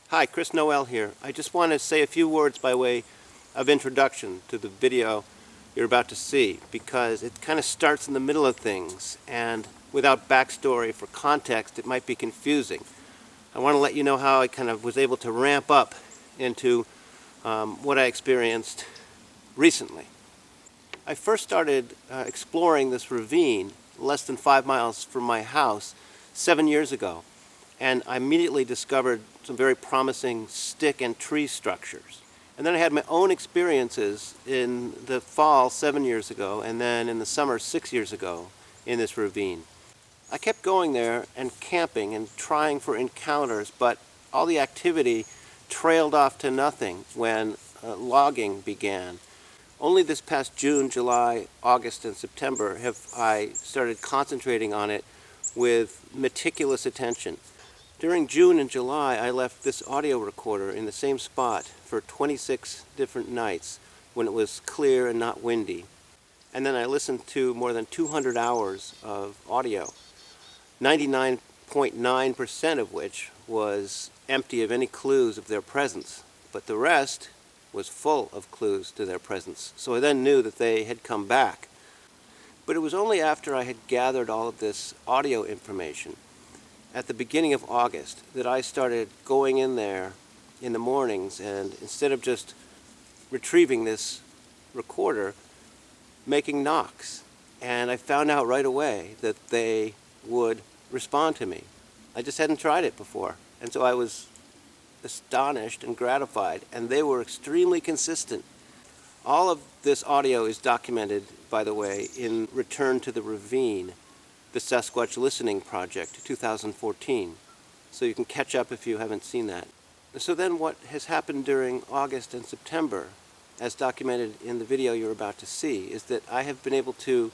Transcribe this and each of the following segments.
Hi, Chris Noel here. I just want to say a few words by way of introduction to the video you're about to see, because it kind of starts in the middle of things, and without backstory for context it might be confusing. I want to let you know how I kind of was able to ramp up into what I experienced recently. I first started exploring this ravine less than 5 miles from my house 7 years ago, and I immediately discovered some very promising stick and tree structures. And then I had my own experiences in the fall 7 years ago, and then in the summer 6 years ago in this ravine. I kept going there and camping and trying for encounters, but all the activity trailed off to nothing when logging began. Only this past June, July, August, and September have I started concentrating on it with meticulous attention. During June and July, I left this audio recorder in the same spot for 26 different nights when it was clear and not windy. And then I listened to more than 200 hours of audio, 99.9% of which was empty of any clues of their presence, but the rest was full of clues to their presence. So I then knew that they had come back. But it was only after I had gathered all of this audio information at the beginning of August that I started going in there in the mornings, and instead of just retrieving this recorder, making knocks. And I found out right away that they would respond to me. I just hadn't tried it before, and so I was astonished and gratified, and they were extremely consistent. All of this audio is documented, by the way, in Return to the Ravine, the Sasquatch Listening Project, 2014. So you can catch up if you haven't seen that. So then what has happened during August and September, as documented in the video you're about to see, is that I have been able to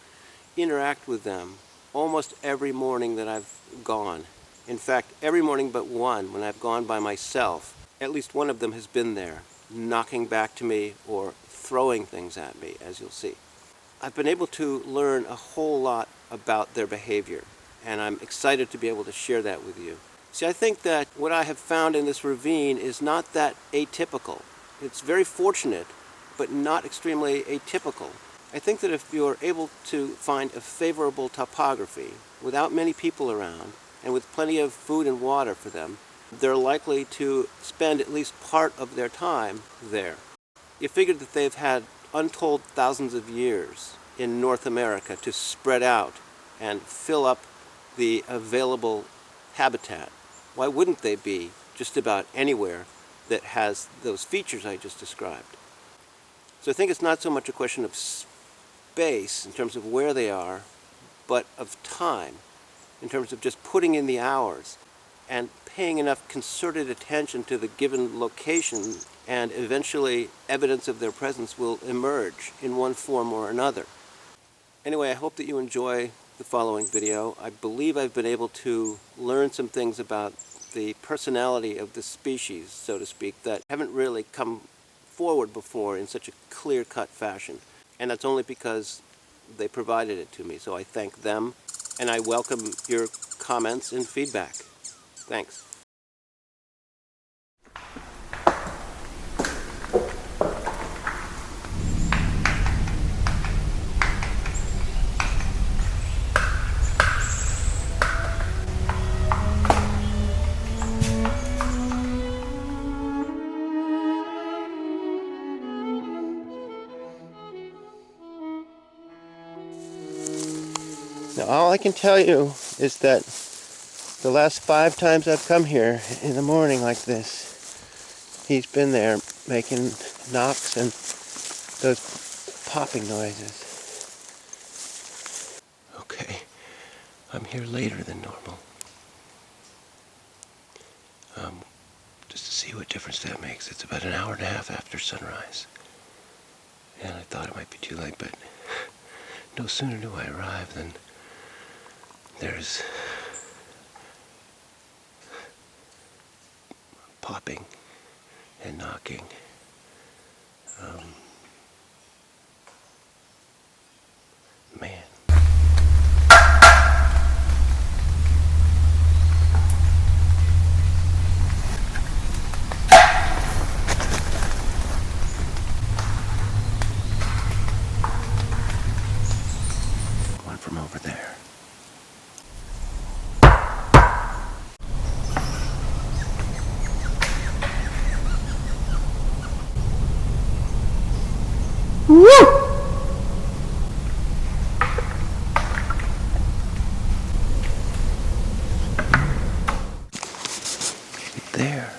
interact with them almost every morning that I've gone. In fact, every morning but one, when I've gone by myself, at least one of them has been there, knocking back to me or throwing things at me, as you'll see. I've been able to learn a whole lot about their behavior, and I'm excited to be able to share that with you. See, I think that what I have found in this ravine is not that atypical. It's very fortunate, but not extremely atypical. I think that if you're able to find a favorable topography without many people around and with plenty of food and water for them, they're likely to spend at least part of their time there. You figure that they've had untold thousands of years in North America to spread out and fill up the available habitat. Why wouldn't they be just about anywhere that has those features I just described? So I think it's not so much a question of space in terms of where they are, but of time, in terms of just putting in the hours and paying enough concerted attention to the given location, and eventually evidence of their presence will emerge in one form or another. Anyway, I hope that you enjoy the following video. I believe I've been able to learn some things about the personality of the species, so to speak, that haven't really come forward before in such a clear-cut fashion. And that's only because they provided it to me, so I thank them, and I welcome your comments and feedback. Thanks. Now, all I can tell you is that the last 5 times I've come here in the morning like this, he's been there making knocks and those popping noises. Okay, I'm here later than normal. Just to see what difference that makes. It's about an hour and a half after sunrise. And I thought it might be too late, but no sooner do I arrive than there's popping and knocking. Man. there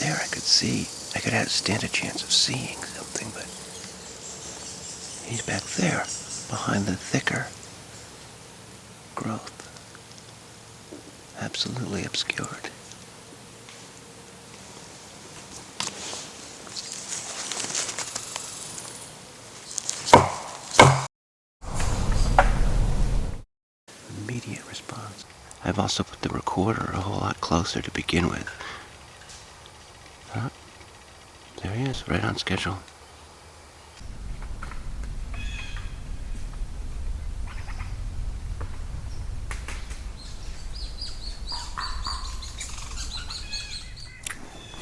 I could see. I could stand a chance of seeing something, but he's back there, behind the thicker growth. Absolutely obscured. Immediate response. I've also put the recorder a whole lot closer to begin with. There he is, right on schedule.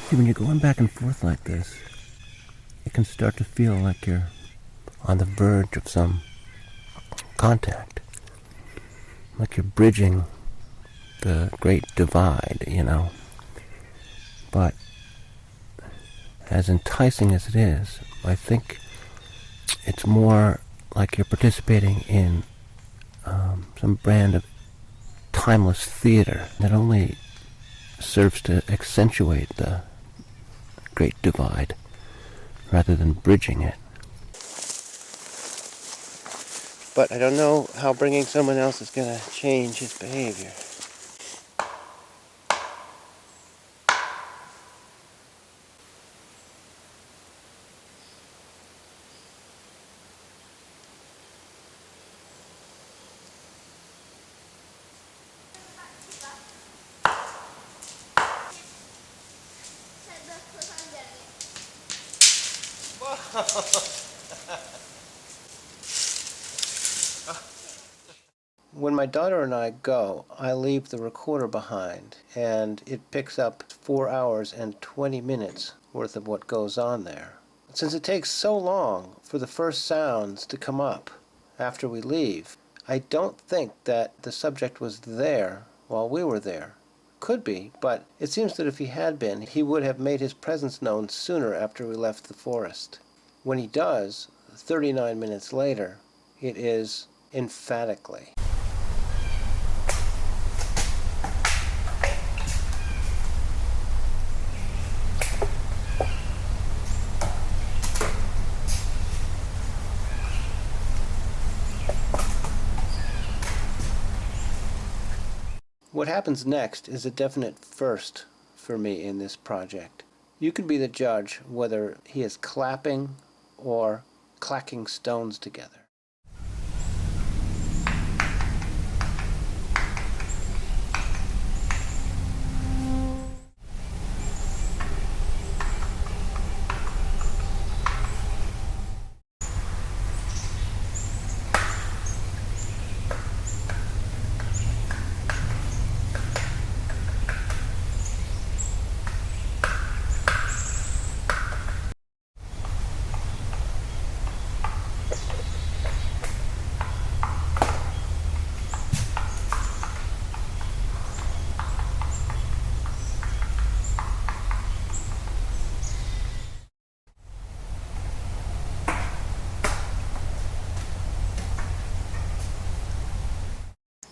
See, when you're going back and forth like this, it can start to feel like you're on the verge of some contact. Like you're bridging the great divide, you know. But as enticing as it is, I think it's more like you're participating in some brand of timeless theater that only serves to accentuate the great divide rather than bridging it. But I don't know how bringing someone else is going to change his behavior. When my daughter and I go, I leave the recorder behind, and it picks up 4 hours and 20 minutes worth of what goes on there. Since it takes so long for the first sounds to come up after we leave, I don't think that the subject was there while we were there. Could be, but it seems that if he had been, he would have made his presence known sooner after we left the forest. When he does, 39 minutes later, it is emphatically. What happens next is a definite first for me in this project. You can be the judge whether he is clapping or clacking stones together.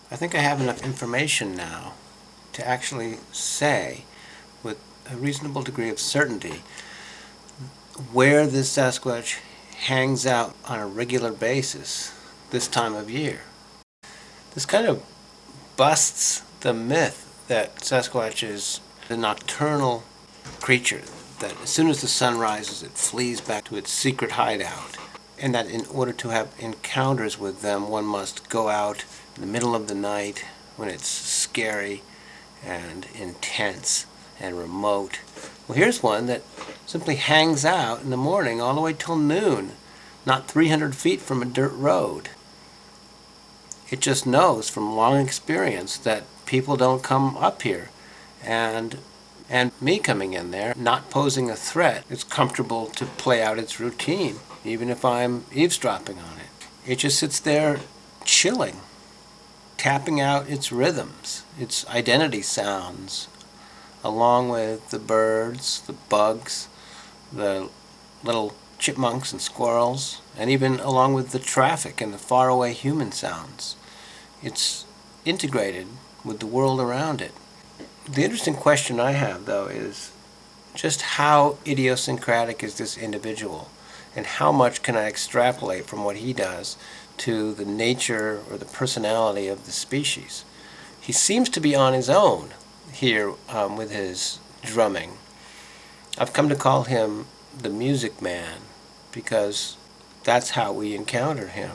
I think I have enough information now to actually say with a reasonable degree of certainty where this Sasquatch hangs out on a regular basis this time of year. This kind of busts the myth that Sasquatch is a nocturnal creature, that as soon as the sun rises it flees back to its secret hideout, and that in order to have encounters with them one must go out in the middle of the night when it's scary and intense and remote. Well, here's one that simply hangs out in the morning all the way till noon, not 300 feet from a dirt road. It just knows from long experience that people don't come up here, and me coming in there, not posing a threat, it's comfortable to play out its routine, even if I'm eavesdropping on it. It just sits there chilling, tapping out its rhythms, its identity sounds, along with the birds, the bugs, the little chipmunks and squirrels, and even along with the traffic and the faraway human sounds. It's integrated with the world around it. The interesting question I have, though, is just how idiosyncratic is this individual, and how much can I extrapolate from what he does to the nature or the personality of the species? He seems to be on his own here with his drumming. I've come to call him the Music Man because that's how we encounter him.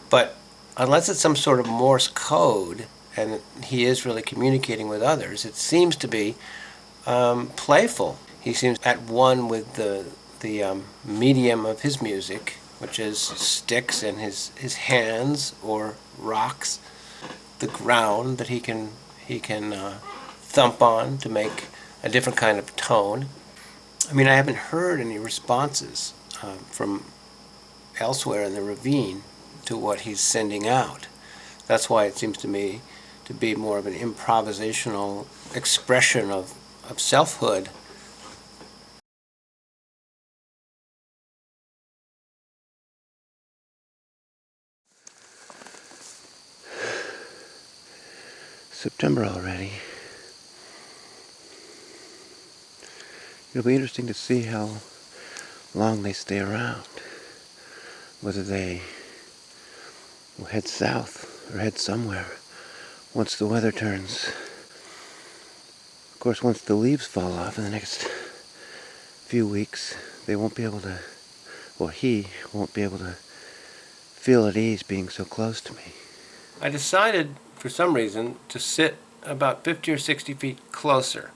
But unless it's some sort of Morse code and he is really communicating with others, it seems to be playful. He seems at one with the medium of his music, which is sticks in his hands or rocks, the ground that he can thump on to make a different kind of tone. I mean, I haven't heard any responses from elsewhere in the ravine to what he's sending out. That's why it seems to me to be more of an improvisational expression of selfhood. September already. It'll be interesting to see how long they stay around. Whether they will head south or head somewhere once the weather turns. Of course, once the leaves fall off in the next few weeks, they won't be able to, or he won't be able to feel at ease being so close to me. I decided, for some reason, to sit about 50 or 60 feet closer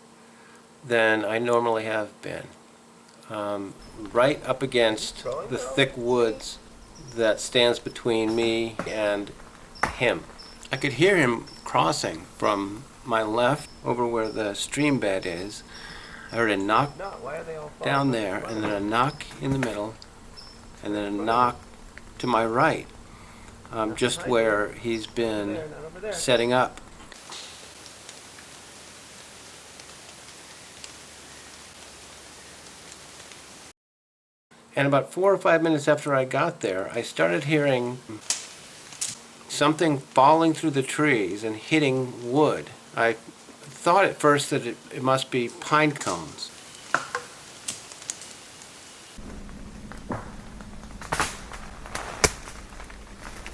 than I normally have been. Right up against the thick woods that stands between me and him. I could hear him crossing from my left over where the stream bed is. I heard a knock down there, and then a knock in the middle, and then a knock to my right, just where he's been setting up. And about 4 or 5 minutes after I got there, I started hearing something falling through the trees and hitting wood. I thought at first that it must be pine cones.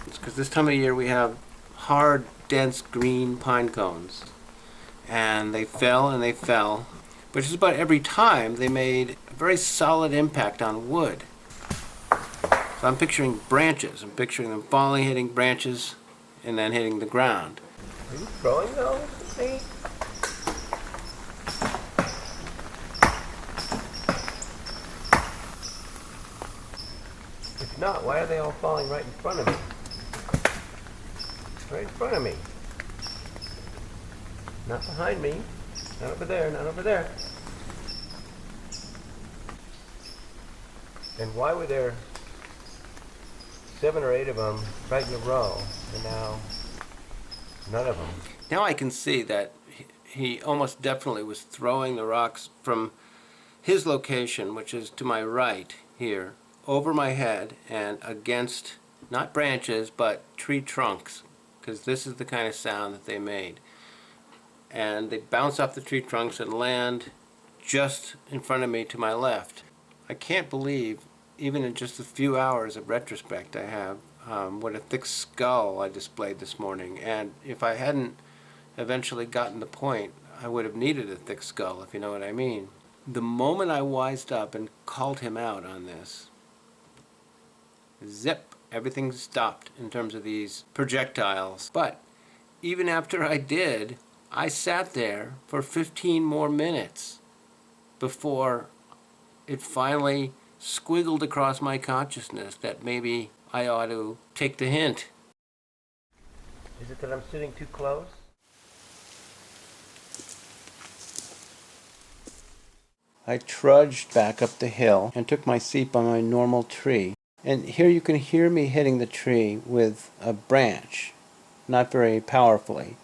It's because this time of year we have hard, dense green pine cones. And they fell and they fell. But just about every time they made a very solid impact on wood. So I'm picturing branches. I'm picturing them falling, hitting branches, and then hitting the ground. Are you throwing those at me? If not, why are they all falling right in front of me? Right in front of me. Not behind me. Not over there, not over there. And why were there 7 or 8 of them right in a row, and now none of them? Now I can see that he almost definitely was throwing the rocks from his location, which is to my right here, over my head and against, not branches, but tree trunks, because this is the kind of sound that they made. And they bounce off the tree trunks and land just in front of me to my left. I can't believe, even in just a few hours of retrospect I have, what a thick skull I displayed this morning. And if I hadn't eventually gotten the point, I would have needed a thick skull, if you know what I mean. The moment I wised up and called him out on this, zip, everything stopped in terms of these projectiles. But even after I did, I sat there for 15 more minutes before it finally squiggled across my consciousness that maybe I ought to take the hint. Is it that I'm sitting too close? I trudged back up the hill and took my seat by my normal tree. And here you can hear me hitting the tree with a branch, not very powerfully.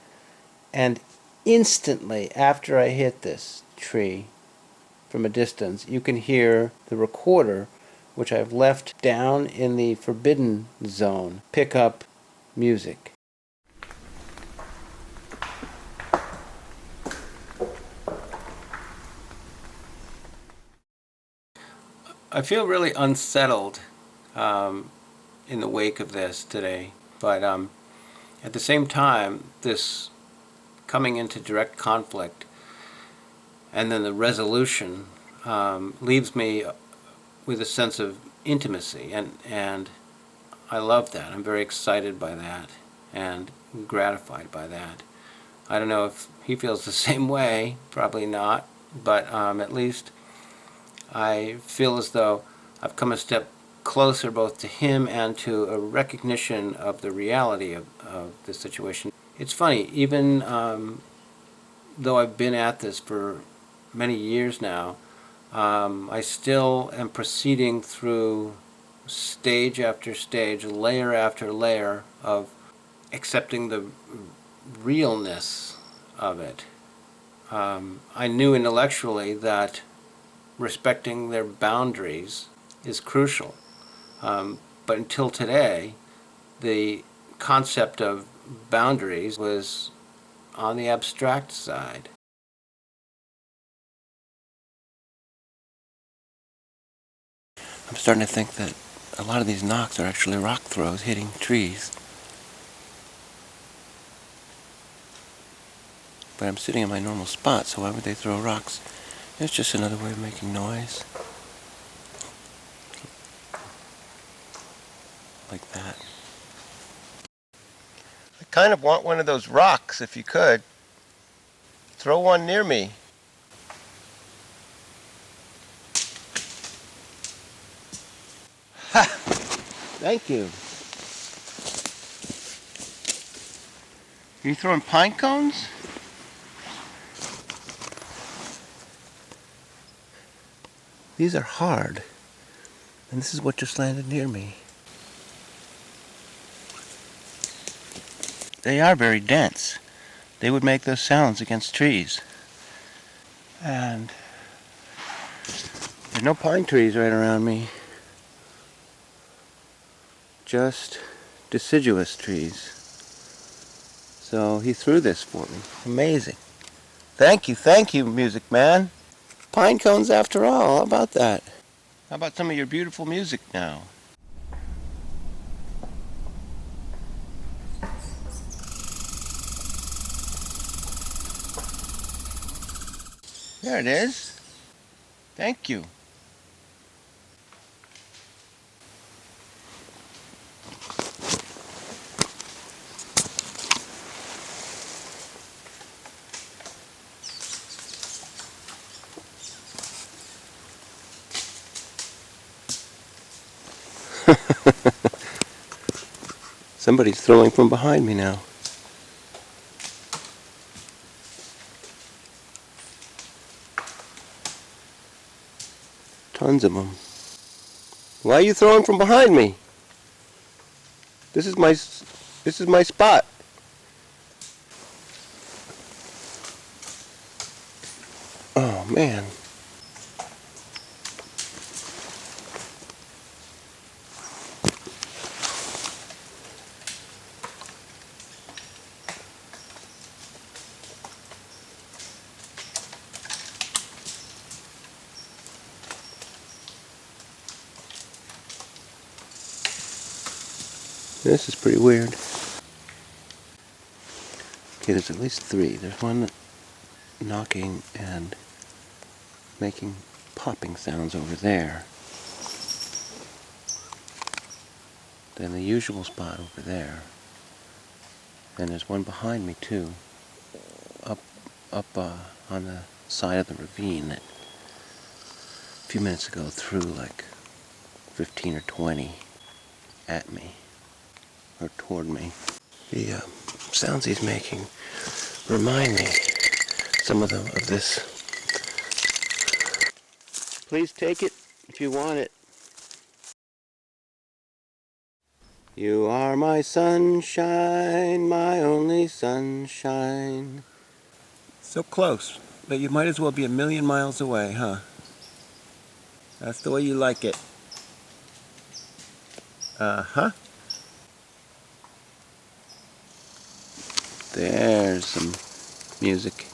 And instantly after I hit this tree from a distance, you can hear the recorder, which I've left down in the forbidden zone, pick up music. I feel really unsettled in the wake of this today, but at the same time, this coming into direct conflict and then the resolution leaves me with a sense of intimacy, and I love that. I'm very excited by that and gratified by that. I don't know if he feels the same way, probably not, but at least I feel as though I've come a step closer both to him and to a recognition of the reality of the situation. It's funny, even though I've been at this for many years now, I still am proceeding through stage after stage, layer after layer of accepting the realness of it. I knew intellectually that respecting their boundaries is crucial. But until today, the concept of boundaries was on the abstract side. I'm starting to think that a lot of these knocks are actually rock throws hitting trees. But I'm sitting in my normal spot, so why would they throw rocks? It's just another way of making noise. Like that. I kind of want one of those rocks, if you could. Throw one near me. Ha! Thank you. Are you throwing pine cones? These are hard, and this is what just landed near me. They are very dense. They would make those sounds against trees. And there's no pine trees right around me. Just deciduous trees. So he threw this for me. Amazing. Thank you, music man. Pine cones after all, how about that? How about some of your beautiful music now? There it is. Thank you. Somebody's throwing from behind me now. Tons of them. Why are you throwing from behind me? This is my spot. Oh man. This is pretty weird. Okay, there's at least three. There's one knocking and making popping sounds over there. Then the usual spot over there. And there's one behind me too. Up on the side of the ravine that a few minutes ago threw like 15 or 20 at me. Or toward me. The sounds he's making remind me some of this. Please take it if you want it. You are my sunshine, my only sunshine. So close, but you might as well be a million miles away, huh? That's the way you like it. Uh-huh. There's some music.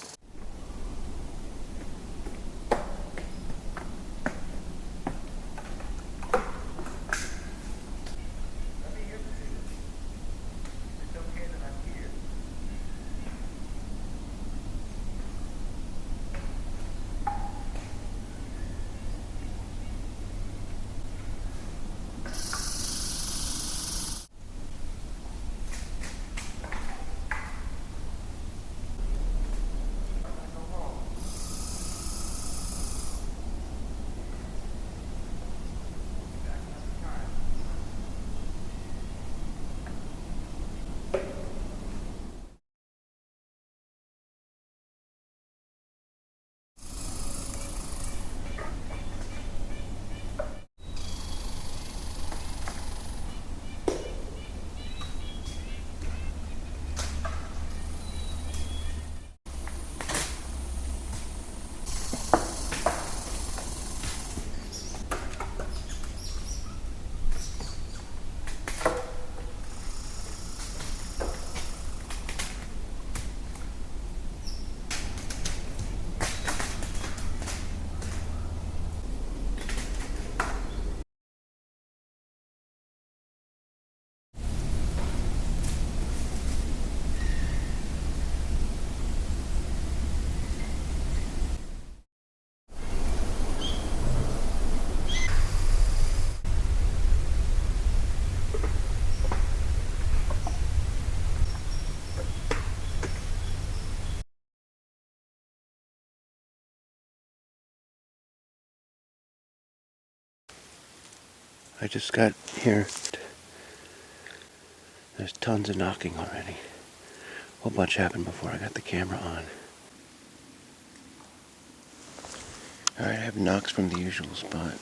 I just got here. There's tons of knocking already. A whole bunch happened before I got the camera on. Alright, I have knocks from the usual spot.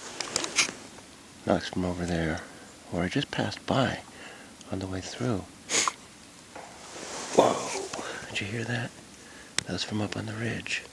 Knocks from over there, where I just passed by on the way through. Whoa! Did you hear that? That was from up on the ridge.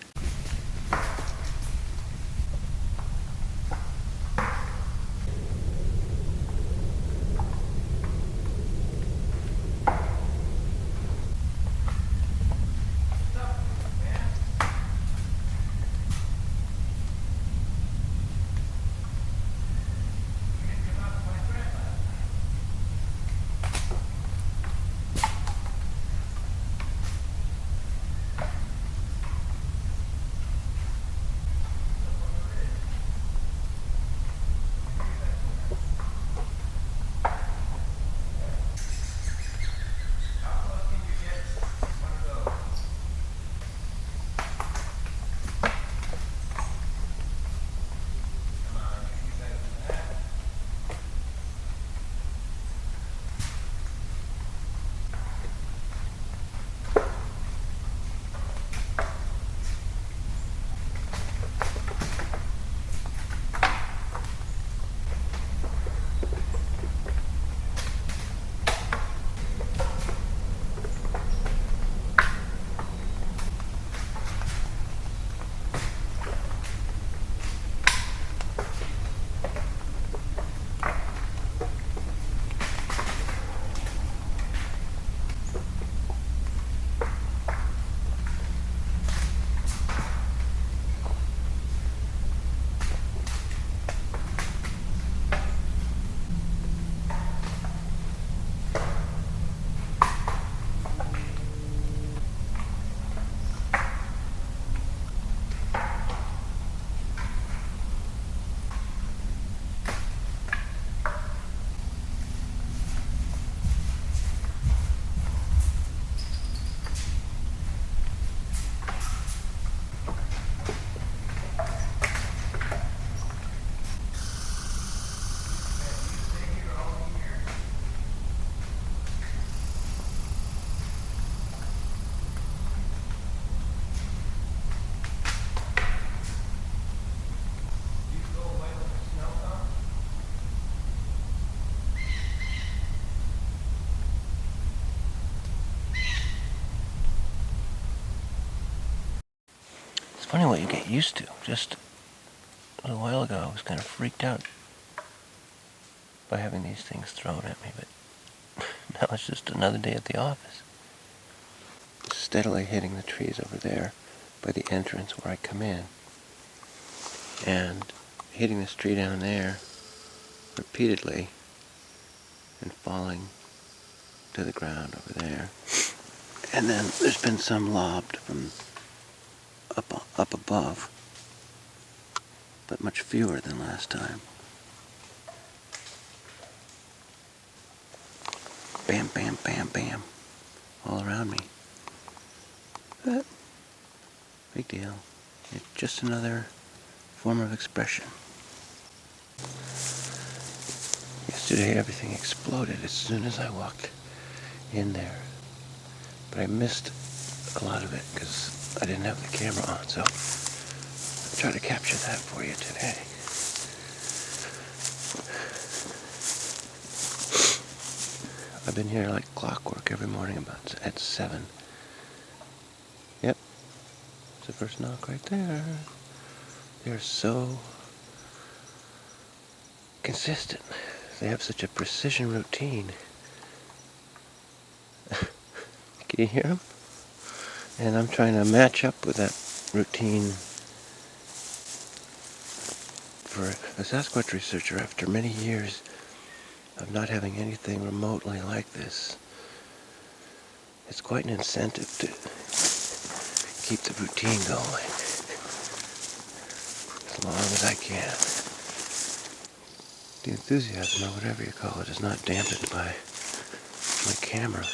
Funny what you get used to. Just a little while ago I was kind of freaked out by having these things thrown at me, but now it's just another day at the office. Steadily hitting the trees over there by the entrance where I come in, and hitting this tree down there repeatedly and falling to the ground over there. And then there's been some lobbed from up above, but much fewer than last time. Bam, bam, bam, bam, all around me. But big deal. It's just another form of expression. Yesterday everything exploded as soon as I walked in there, but I missed a lot of it because I didn't have the camera on, so I'll try to capture that for you today. I've been here like clockwork every morning at 7. Yep, it's the first knock right there. They're so consistent. They have such a precision routine. Can you hear them? And I'm trying to match up with that routine for a Sasquatch researcher after many years of not having anything remotely like this. It's quite an incentive to keep the routine going as long as I can. The enthusiasm, or whatever you call it, is not dampened by my camera.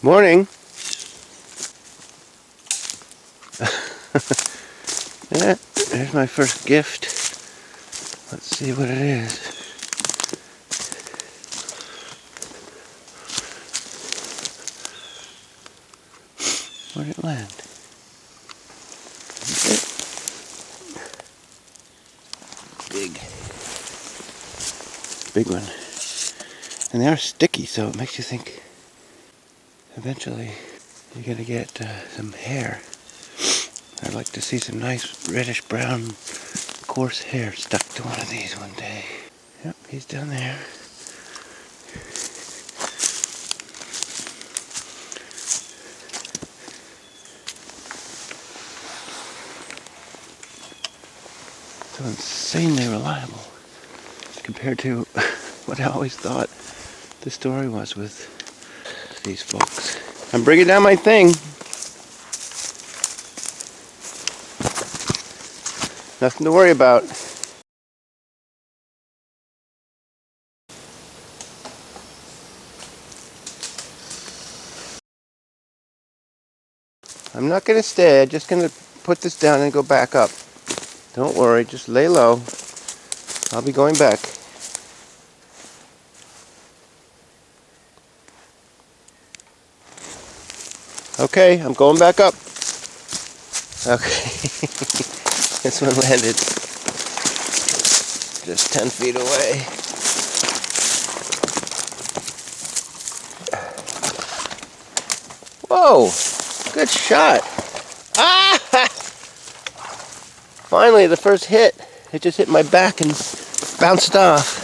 Morning. Yeah, there's my first gift. Let's see what it is. Where'd it land? Big one. And they are sticky, so it makes you think eventually you're going to get some hair. I'd like to see some nice reddish brown coarse hair stuck to one of these one day. Yep, he's down there. So insanely reliable compared to what I always thought the story was with these folks. I'm bringing down my thing. Nothing to worry about. I'm not going to stay. I'm just going to put this down and go back up. Don't worry, just lay low. I'll be going back. Okay, I'm going back up. Okay. This one landed just 10 feet away. Whoa! Good shot! Ah! Finally, the first hit. It just hit my back and bounced off.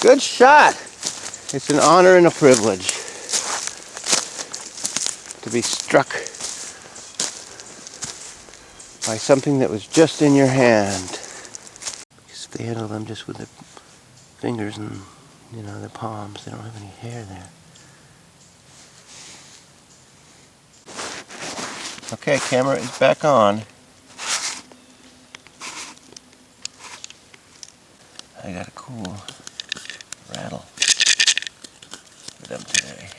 Good shot! It's an honor and a privilege to be struck by something that was just in your hand. Just handle them just with the fingers and, the palms. They don't have any hair there. Okay, camera is back on. I got a cool rattle for them today.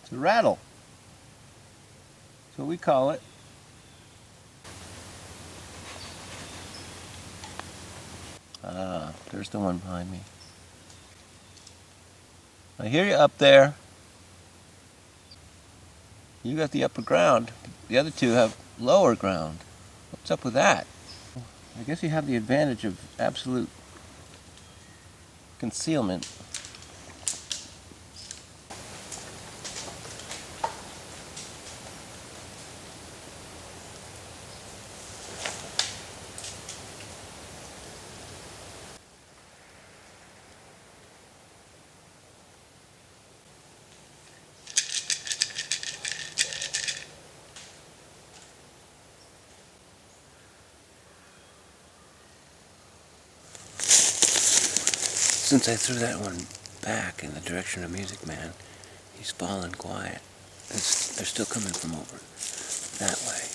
It's a rattle. That's what we call it. Ah, there's the one behind me. I hear you up there. You got the upper ground. The other two have lower ground. What's up with that? I guess you have the advantage of absolute concealment. Since I threw that one back in the direction of Music Man, he's fallen quiet. They're still coming from over that way.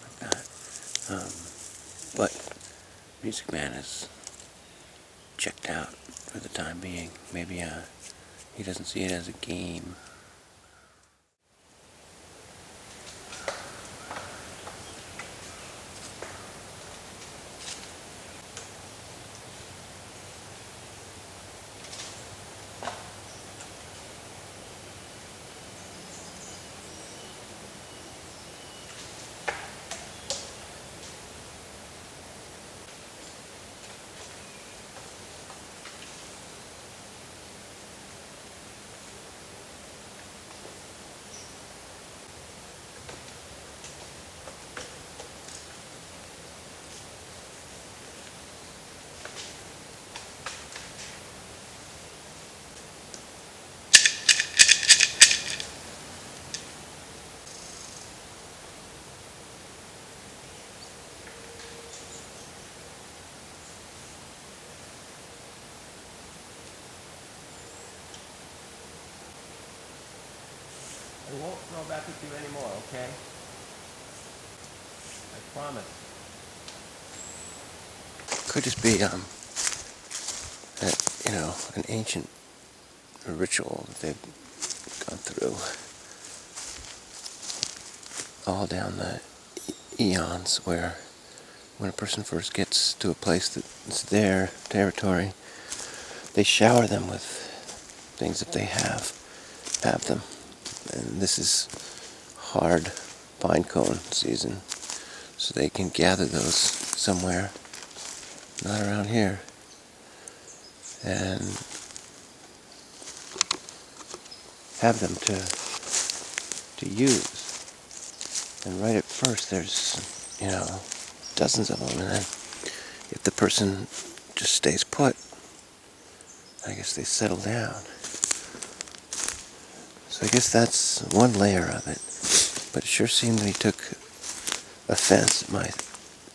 Like that. But Music Man is checked out for the time being. Maybe he doesn't see it as a game. I won't throw back at you anymore, okay? Promise. Could just be an ancient ritual that they've gone through all down the eons, where when a person first gets to a place that's their territory, they shower them with things if they have them. And this is hard pine cone season, so they can gather those somewhere, not around here, and have them to use. And right at first there's, dozens of them, and then if the person just stays put, I guess they settle down. So I guess that's one layer of it. But it sure seemed that he took offense at my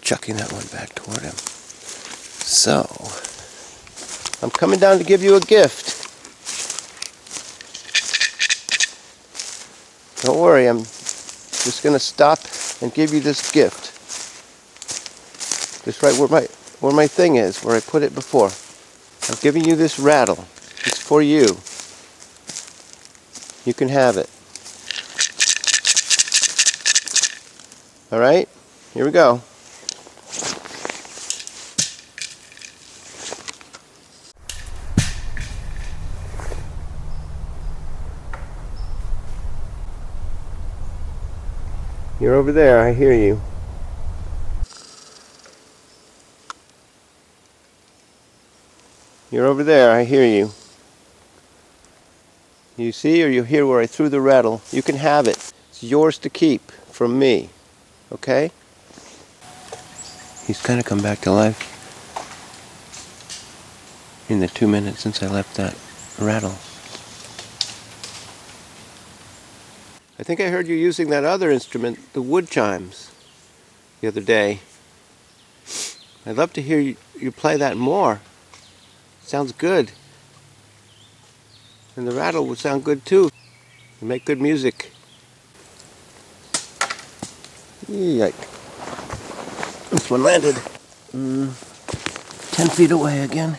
chucking that one back toward him. So, I'm coming down to give you a gift. Don't worry, I'm just going to stop and give you this gift. Just right where my thing is, where I put it before. I'm giving you this rattle. It's for you. You can have it. Alright? Here we go. You're over there, I hear you. You're over there, I hear you. You see, or you hear where I threw the rattle? You can have it. It's yours to keep from me. Okay? He's kind of come back to life in the 2 minutes since I left that rattle. I think I heard you using that other instrument, the wood chimes, the other day. I'd love to hear you play that more. Sounds good. And the rattle would sound good too. You make good music. Yike. This one landed 10 feet away again.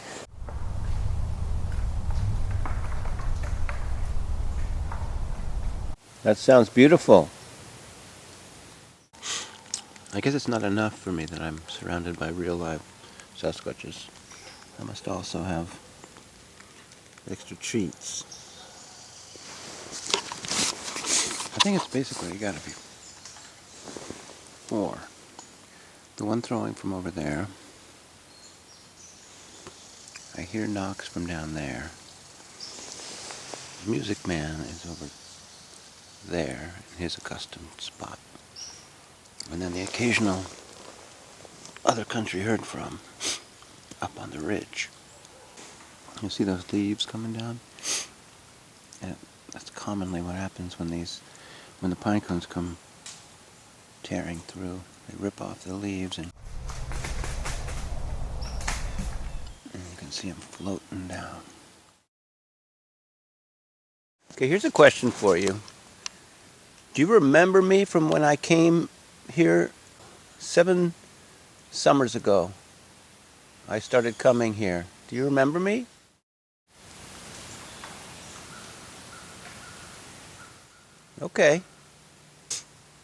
That sounds beautiful. I guess it's not enough for me that I'm surrounded by real live Sasquatches. I must also have extra treats. I think it's basically gotta be 4. The one throwing from over there. I hear knocks from down there. The music man is over there in his accustomed spot. And then the occasional other country heard from up on the ridge. You see those leaves coming down? And that's commonly what happens when the pine cones come tearing through. They rip off the leaves and you can see them floating down. Okay, here's a question for you. Do you remember me from when I came here 7 summers ago? I started coming here. Do you remember me? Okay.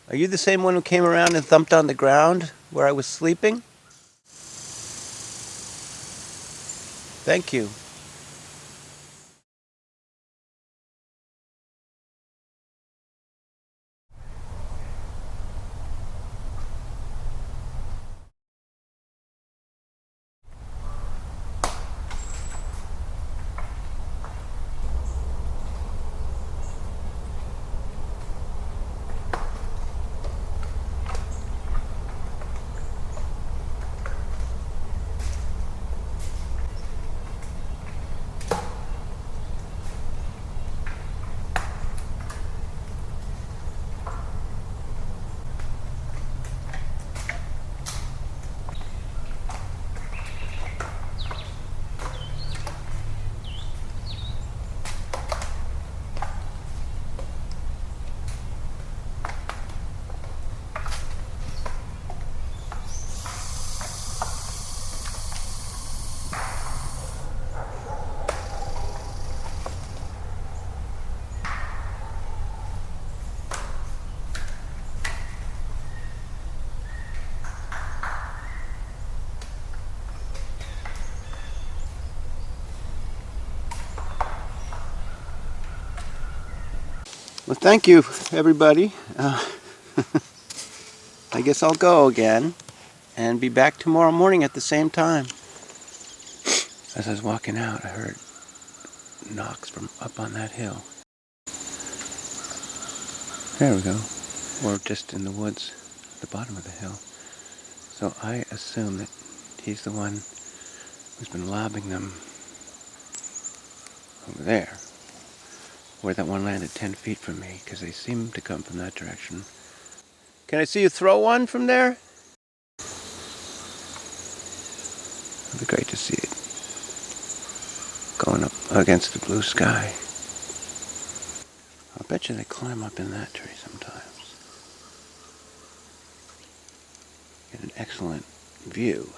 Are you the same one who came around and thumped on the ground where I was sleeping? Thank you. Well, thank you, everybody. I guess I'll go again and be back tomorrow morning at the same time. As I was walking out, I heard knocks from up on that hill. There we go. Or just in the woods at the bottom of the hill. So I assume that he's the one who's been lobbing them over there, where that one landed 10 feet from me, because they seem to come from that direction. Can I see you throw one from there? It'd be great to see it going up against the blue sky. I bet you they climb up in that tree sometimes. Get an excellent view.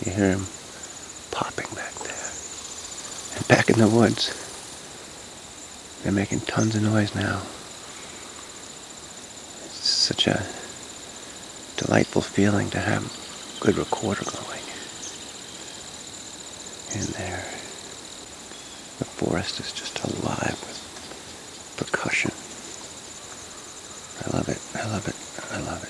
You hear him popping back there. And back in the woods, they're making tons of noise now. It's such a delightful feeling to have a good recorder going in there. The forest is just alive with percussion. I love it, I love it, I love it.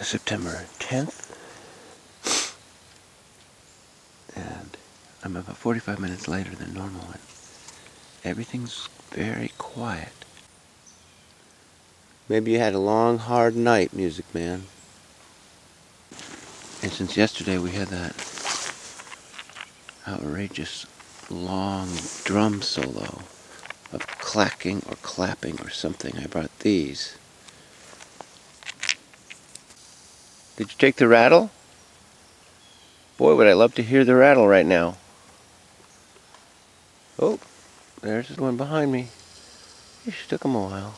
September 10th, and I'm about 45 minutes later than normal, and everything's very quiet. Maybe you had a long, hard night, Music Man. And since yesterday we had that outrageous, long drum solo of clacking or clapping or something, I brought these. Did you take the rattle? Boy, would I love to hear the rattle right now. Oh, there's the one behind me. It took them a while.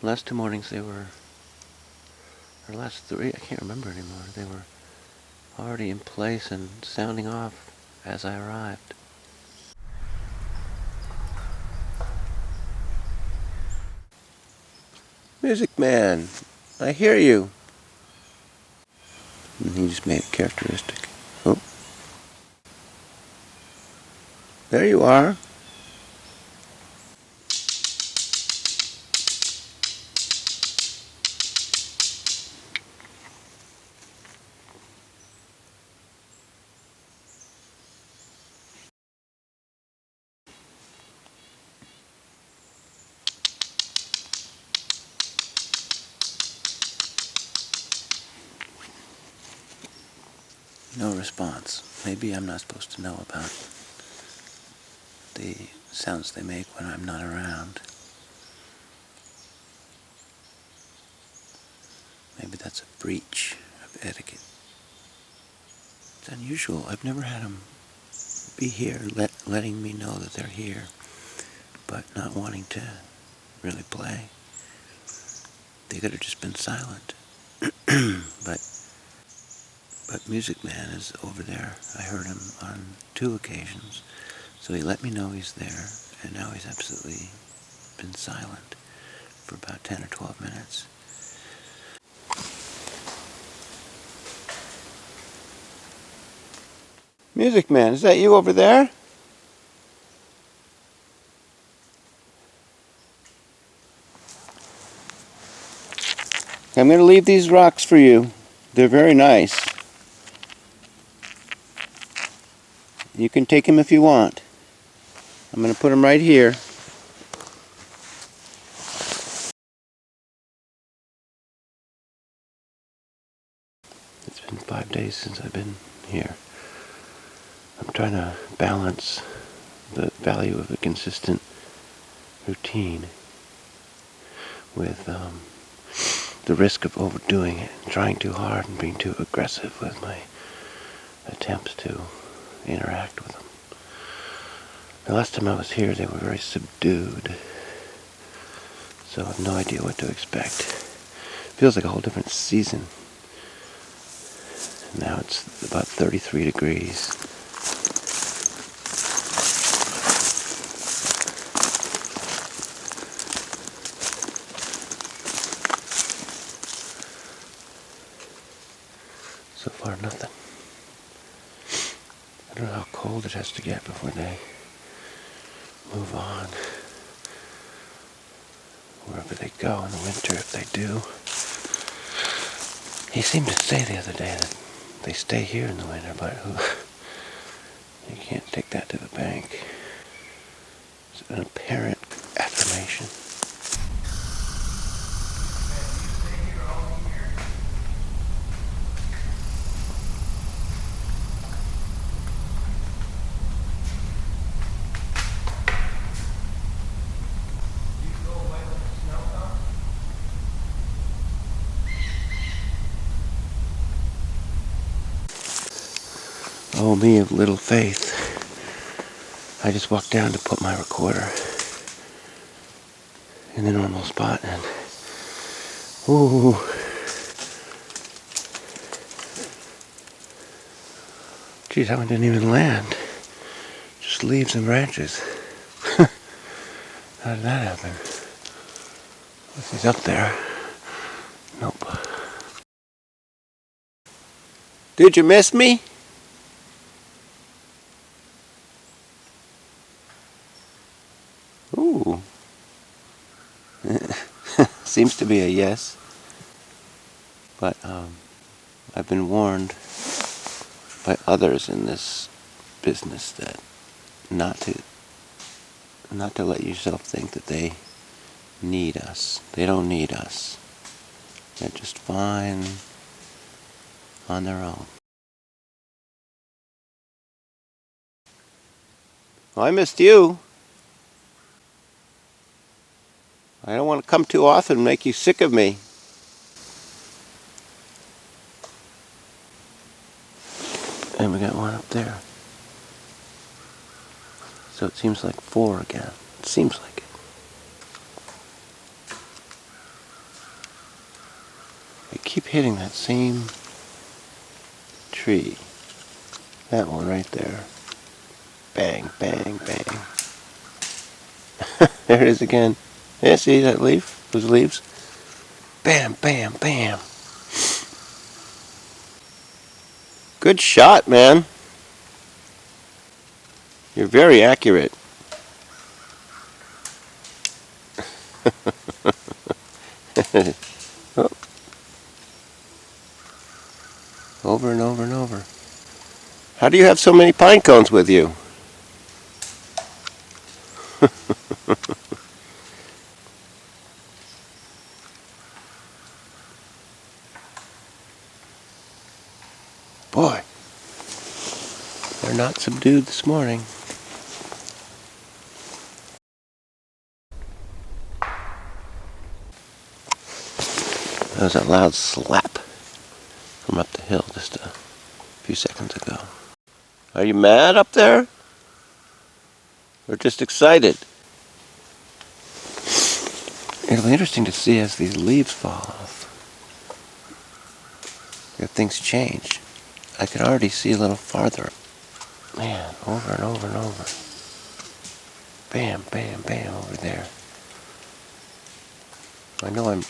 Last 2 mornings they were, or last 3, I can't remember anymore. They were already in place and sounding off as I arrived. Music Man, I hear you. And he just made it characteristic. Oh, there you are. No response. Maybe I'm not supposed to know about the sounds they make when I'm not around. Maybe that's a breach of etiquette. It's unusual. I've never had them be here, letting me know that they're here, but not wanting to really play. They could have just been silent. But Music Man is over there. I heard him on 2 occasions. So he let me know he's there, and now he's absolutely been silent for about 10 or 12 minutes. Music Man, is that you over there? I'm going to leave these rocks for you. They're very nice. You can take them if you want. I'm going to put them right here. It's been 5 days since I've been here. I'm trying to balance the value of a consistent routine with the risk of overdoing it, trying too hard and being too aggressive with my attempts to interact with them. The last time I was here, they were very subdued, so I have no idea what to expect. Feels like a whole different season. Now it's about 33 degrees. So far, nothing. I don't know how cold it has to get before they move on. Wherever they go in the winter, if they do. He seemed to say the other day that they stay here in the winter, but you can't take that to the bank. It's an apparent affirmation. Oh, me of little faith. I just walked down to put my recorder in the normal spot and ooh. Geez, that one didn't even land. Just leaves and branches. How did that happen? Unless he's up there. Nope. Did you miss me? Ooh. Seems to be a yes. But I've been warned by others in this business that not to let yourself think that they need us. They don't need us. They're just fine on their own. Well, I missed you. I don't want to come too often and make you sick of me. And we got one up there. So it seems like 4 again. It seems like it. I keep hitting that same tree. That one right there. Bang, bang, bang. There it is again. Yeah, see that leaf? Those leaves? Bam, bam, bam. Good shot, man. You're very accurate. Oh. Over and over and over. How do you have so many pine cones with you? Boy, We're not subdued this morning. That was a loud slap from up the hill just a few seconds ago. Are you mad up there? Or just excited? It'll be interesting to see as these leaves fall off. If things change. I can already see a little farther. Man, over and over and over. Bam, bam, bam over there. I know I'm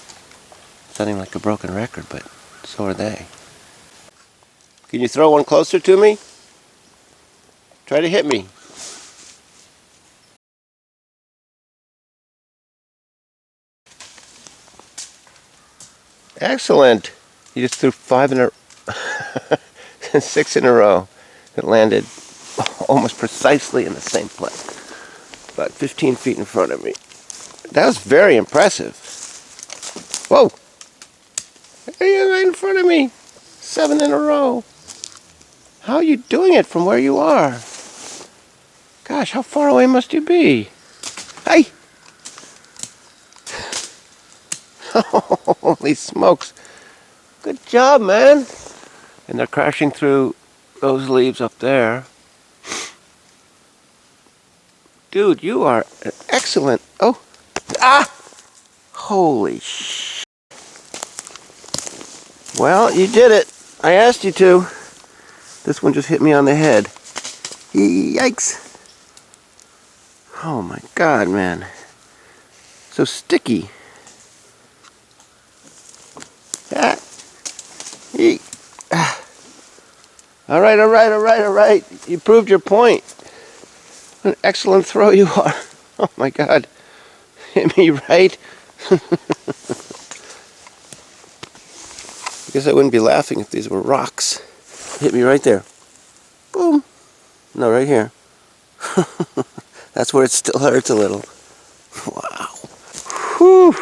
sounding like a broken record, but so are they. Can you throw one closer to me? Try to hit me. Excellent. You just threw 5 in a 6 in a row. It landed almost precisely in the same place. About 15 feet in front of me. That was very impressive. Whoa! There you are right in front of me. 7 in a row. How are you doing it from where you are? Gosh, how far away must you be? Hey! Holy smokes. Good job, man. And they're crashing through those leaves up there. Dude, you are an excellent... Oh! Ah! Holy sh... Well, you did it. I asked you to. This one just hit me on the head. Yikes. Oh my God, man. So sticky. Ah. Ah. All right. You proved your point. What an excellent throw you are. Oh my God. Hit me right. I guess I wouldn't be laughing if these were rocks. Hit me right there. Boom. No, right here. That's where it still hurts a little. Wow. Whew.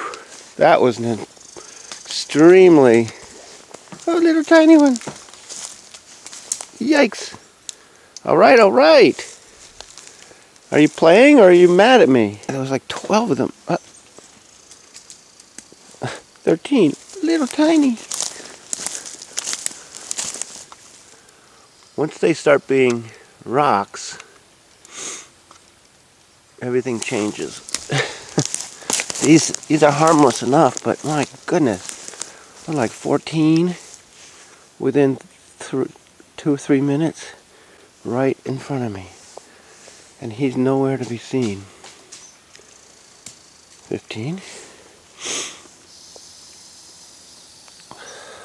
That was an extremely... Oh, little tiny one. Yikes. All right. Are you playing or are you mad at me? There was like 12 of them. 13. Little tiny. Once they start being rocks, everything changes. These are harmless enough, but my goodness. I'm like 14 within 2 or 3 minutes right in front of me. And he's nowhere to be seen. 15.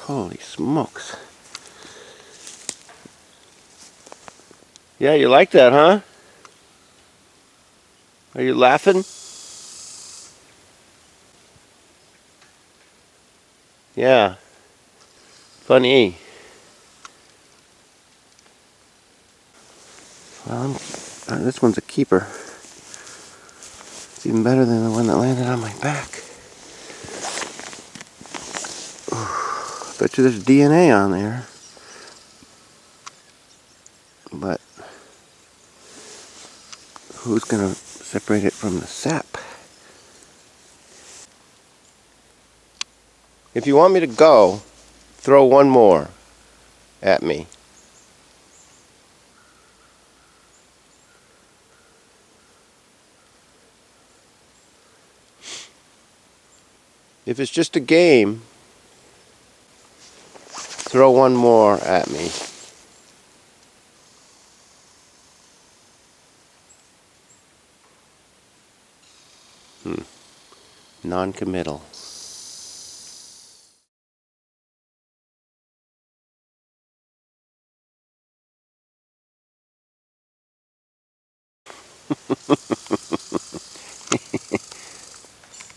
Holy smokes. Yeah, you like that, huh? Are you laughing? Yeah. Funny. Well, this one's a keeper. It's even better than the one that landed on my back. Bet you there's DNA on there. But who's going to separate it from the sap? If you want me to go, throw one more at me. If it's just a game, throw one more at me. Non-committal.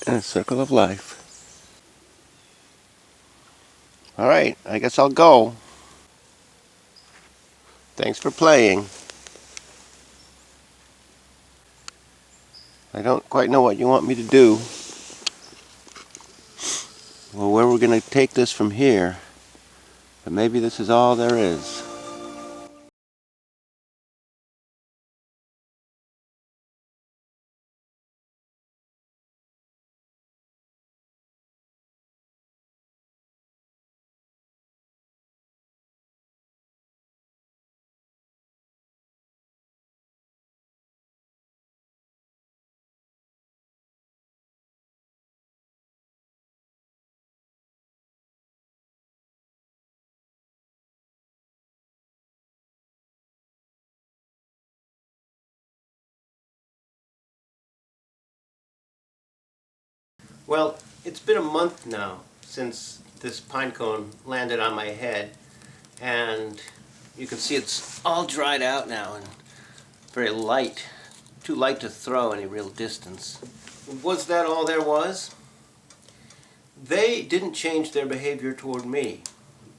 A circle of life. Alright, I guess I'll go. Thanks for playing. I don't quite know what you want me to do. Well, where we're going to take this from here. But maybe this is all there is. Well, it's been a month now since this pine cone landed on my head, and you can see it's all dried out now and very light. Too light to throw any real distance. Was that all there was? They didn't change their behavior toward me,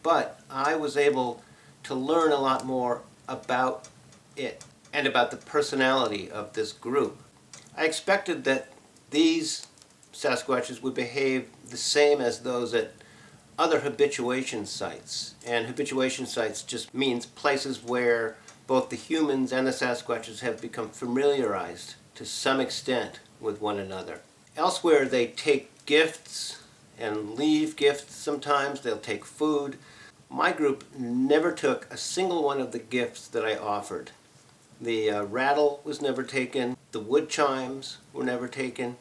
but I was able to learn a lot more about it and about the personality of this group. I expected that these Sasquatches would behave the same as those at other habituation sites. And habituation sites just means places where both the humans and the Sasquatches have become familiarized to some extent with one another. Elsewhere they take gifts and leave gifts sometimes. They'll take food. My group never took a single one of the gifts that I offered. The rattle was never taken. The wood chimes were never taken.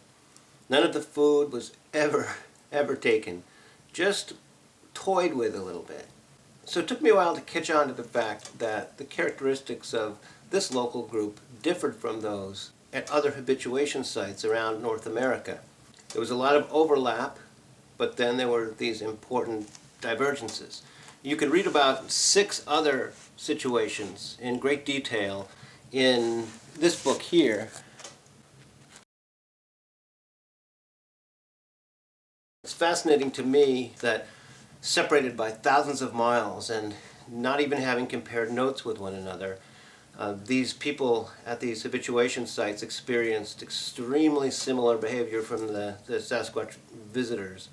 None of the food was ever taken. Just toyed with a little bit. So it took me a while to catch on to the fact that the characteristics of this local group differed from those at other habituation sites around North America. There was a lot of overlap, but then there were these important divergences. You could read about 6 other situations in great detail in this book here. It's fascinating to me that separated by thousands of miles and not even having compared notes with one another, these people at these habituation sites experienced extremely similar behavior from the Sasquatch visitors.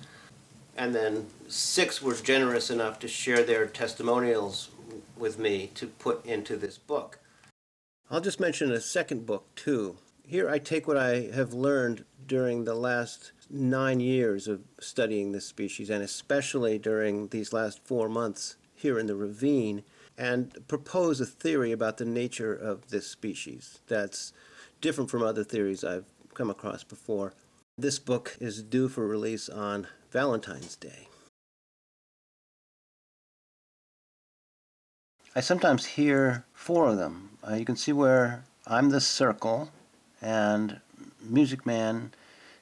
And then 6 were generous enough to share their testimonials with me to put into this book. I'll just mention a second book too. Here I take what I have learned during the last 9 years of studying this species, and especially during these last 4 months here in the ravine, and propose a theory about the nature of this species that's different from other theories I've come across before. This book is due for release on Valentine's Day. I sometimes hear 4 of them. You can see where I'm the circle and Music Man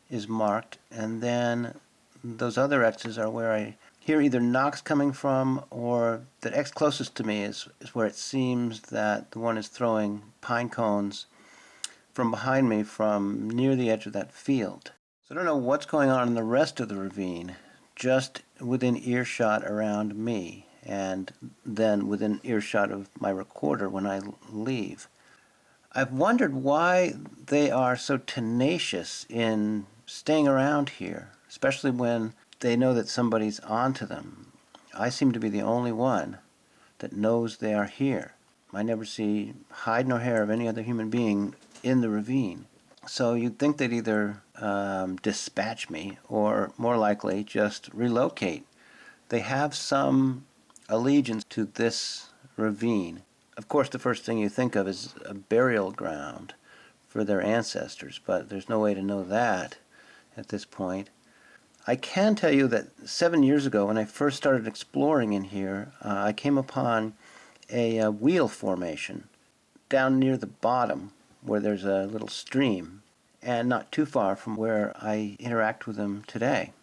is marked, and then those other X's are where I hear either knocks coming from, or the X closest to me is where it seems that the one is throwing pine cones from behind me from near the edge of that field. So I don't know what's going on in the rest of the ravine, just within earshot around me, and then within earshot of my recorder when I leave. I've wondered why they are so tenacious in staying around here, especially when they know that somebody's onto them. I seem to be the only one that knows they are here. I never see hide nor hair of any other human being in the ravine. So you'd think they'd either dispatch me or, more likely, just relocate. They have some allegiance to this ravine. Of course, the first thing you think of is a burial ground for their ancestors, but there's no way to know that at this point. I can tell you that 7 years ago, when I first started exploring in here, I came upon a wheel formation down near the bottom where there's a little stream, and not too far from where I interact with them today.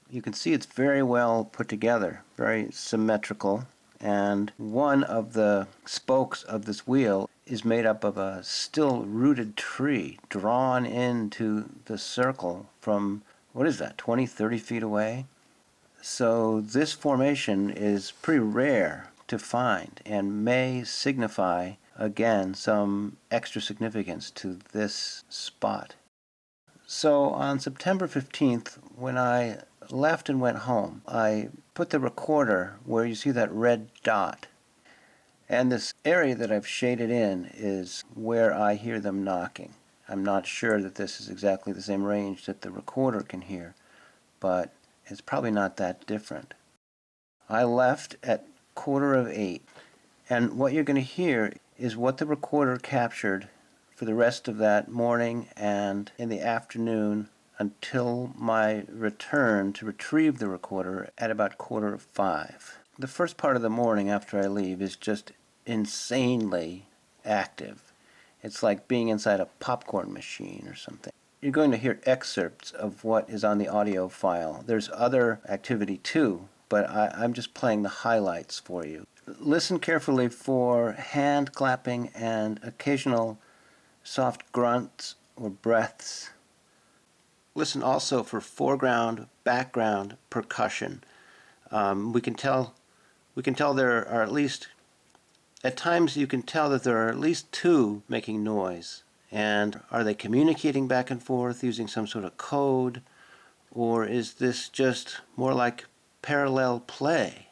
You can see it's very well put together, very symmetrical, and one of the spokes of this wheel is made up of a still rooted tree drawn into the circle from, what is that, 20, 30 feet away? So this formation is pretty rare to find and may signify, again, some extra significance to this spot. So on September 15th, when I left and went home, I put the recorder where you see that red dot. And this area that I've shaded in is where I hear them knocking. I'm not sure that this is exactly the same range that the recorder can hear, but it's probably not that different. I left at 7:45, and what you're going to hear is what the recorder captured for the rest of that morning and in the afternoon until my return to retrieve the recorder at about 4:45. The first part of the morning after I leave is just insanely active. It's like being inside a popcorn machine or something. you're going to hear excerpts of what is on the audio file. There's other activity too, but I'm just playing the highlights for you. Listen carefully for hand clapping and occasional soft grunts or breaths. Listen also for foreground, background percussion. We can tell there are at least, at times you can tell that there are at least two making noise. And are they communicating back and forth using some sort of code, or is this just more like parallel play?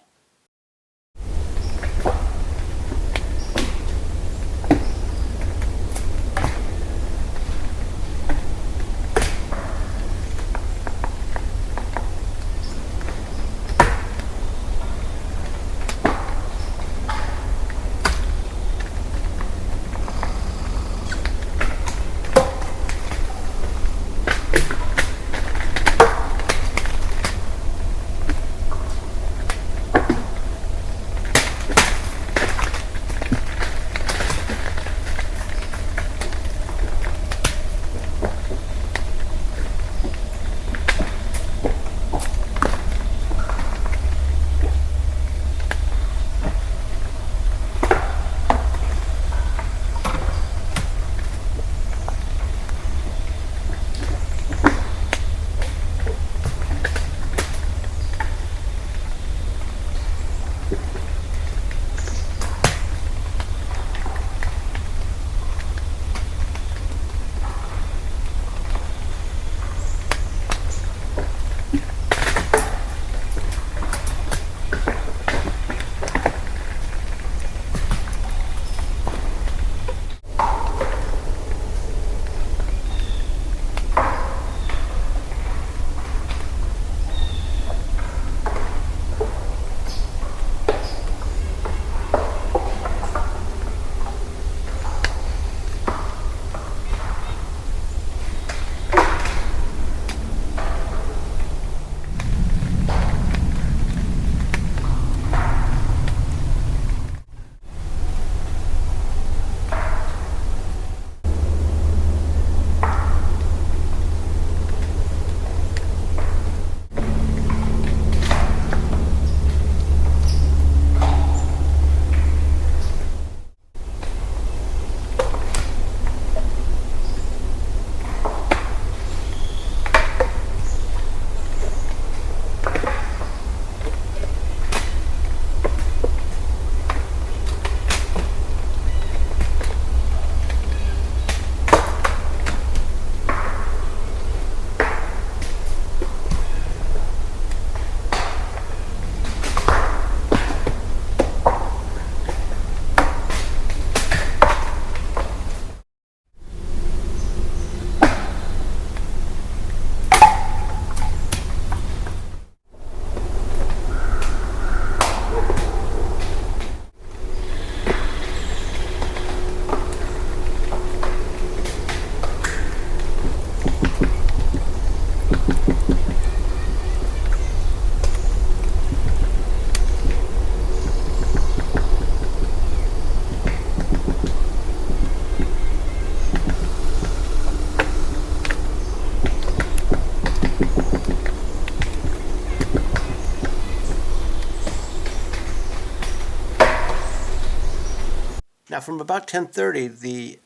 Now, from about 10:30, the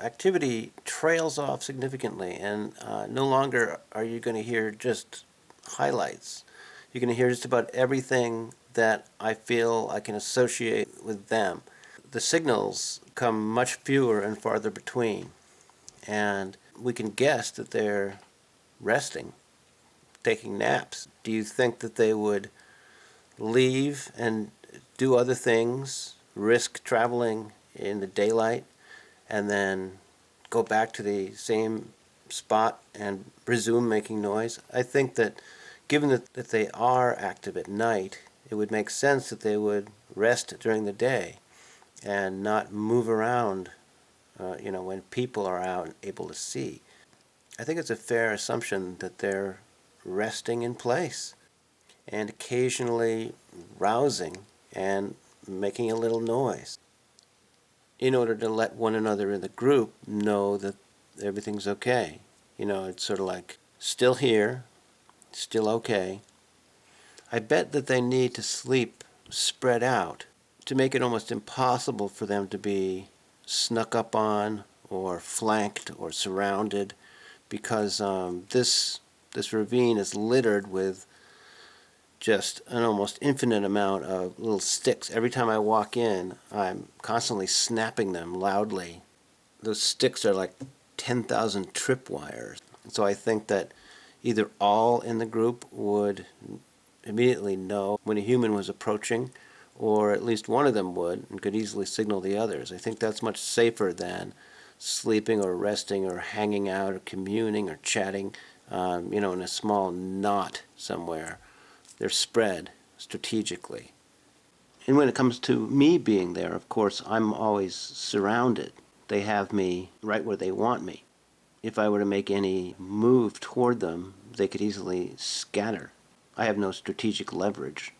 activity trails off significantly, and no longer are you going to hear just highlights. You're going to hear just about everything that I feel I can associate with them. The signals come much fewer and farther between, and we can guess that they're resting, taking naps. Do you think that they would leave and do other things, risk traveling in the daylight, and then go back to the same spot and resume making noise? I think that given that they are active at night, it would make sense that they would rest during the day and not move around when people are out and able to see. I think it's a fair assumption that they're resting in place and occasionally rousing and making a little noise in order to let one another in the group know that everything's okay. It's sort of like, still here, still okay. I bet that they need to sleep spread out to make it almost impossible for them to be snuck up on or flanked or surrounded, because this ravine is littered with just an almost infinite amount of little sticks. Every time I walk in, I'm constantly snapping them loudly. Those sticks are like 10,000 tripwires. So I think that either all in the group would immediately know when a human was approaching, or at least one of them would and could easily signal the others. I think that's much safer than sleeping or resting or hanging out or communing or chatting, in a small knot somewhere. They're spread strategically. And when it comes to me being there, of course, I'm always surrounded. They have me right where they want me. If I were to make any move toward them, they could easily scatter. I have no strategic leverage.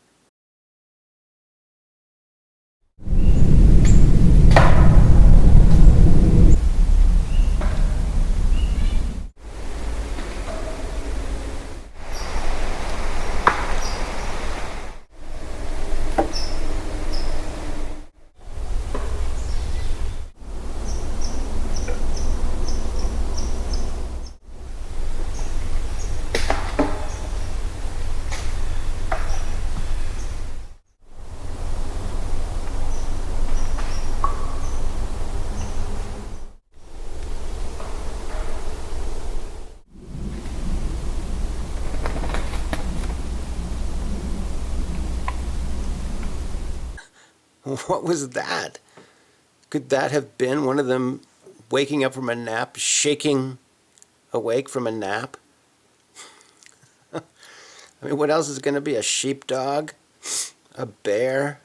What was that? Could that have been one of them waking up from a nap, shaking awake from a nap? I mean, what else is going to be? A sheepdog? A bear?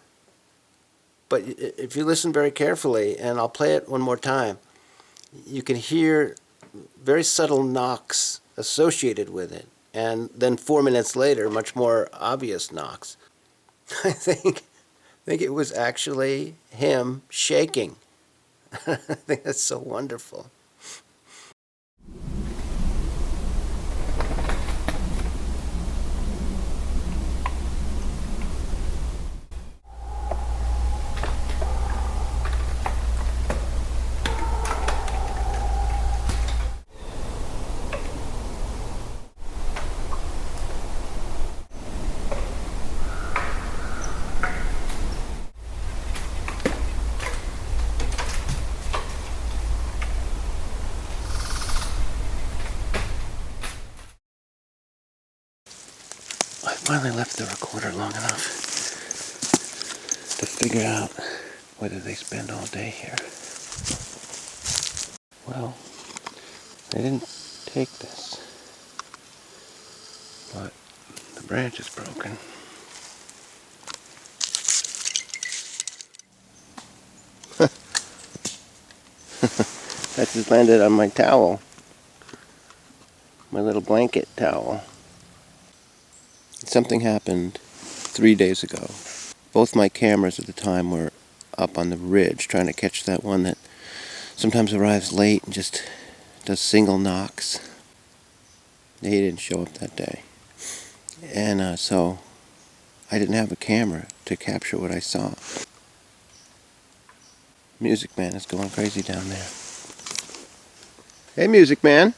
But if you listen very carefully, and I'll play it one more time, you can hear very subtle knocks associated with it. And then 4 minutes later, much more obvious knocks. I think it was actually him shaking. I think that's so wonderful. I finally left the recorder long enough to figure out whether they spend all day here. Well, they didn't take this, but the branch is broken. That just landed on my towel, my little blanket towel. Something happened 3 days ago. Both my cameras at the time were up on the ridge trying to catch that one that sometimes arrives late and just does single knocks. He didn't show up that day. And so I didn't have a camera to capture what I saw. Music Man is going crazy down there. Hey, Music Man.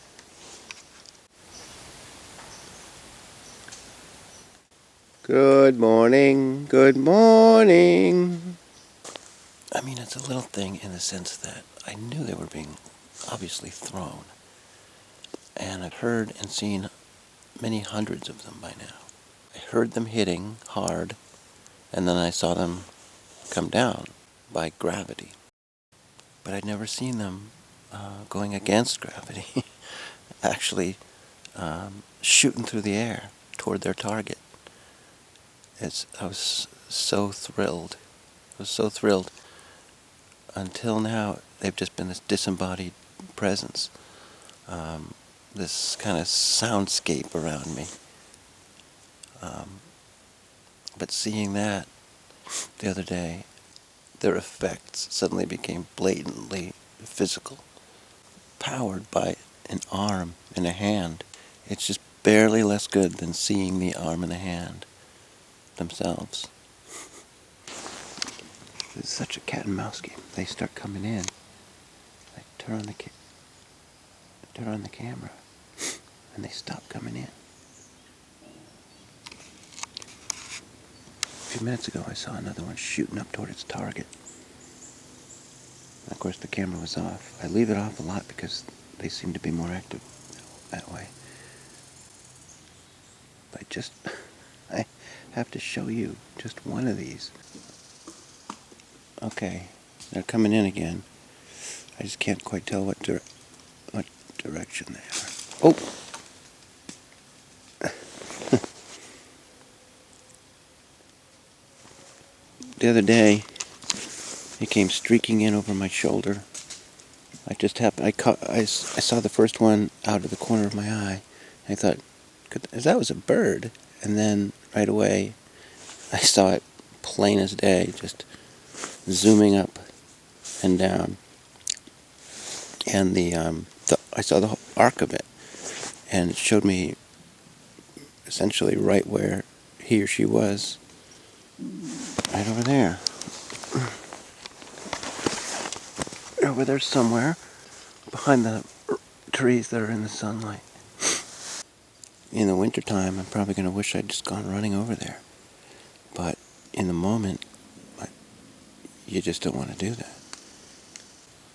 Good morning, good morning. I mean, it's a little thing in the sense that I knew they were being obviously thrown. And I've heard and seen many hundreds of them by now. I heard them hitting hard, and then I saw them come down by gravity. But I'd never seen them going against gravity, actually shooting through the air toward their target. I was so thrilled. I was so thrilled. Until now, they've just been this disembodied presence, this kind of soundscape around me. But seeing that the other day, their effects suddenly became blatantly physical, powered by an arm and a hand. It's just barely less good than seeing the arm and the hand themselves. It's such a cat and mouse game. They start coming in. I turn on the camera, and they stop coming in. A few minutes ago, I saw another one shooting up toward its target. Of course, the camera was off. I leave it off a lot because they seem to be more active that way. But I have to show you just one of these. Okay, they're coming in again. I just can't quite tell what direction they are. Oh! The other day, he came streaking in over my shoulder. I saw the first one out of the corner of my eye. I thought, that was a bird. And then, right away, I saw it plain as day, just zooming up and down. And I saw the arc of it. And it showed me essentially right where he or she was. Right over there. Over there somewhere, behind the trees that are in the sunlight. In the wintertime, I'm probably going to wish I'd just gone running over there. But in the moment, you just don't want to do that.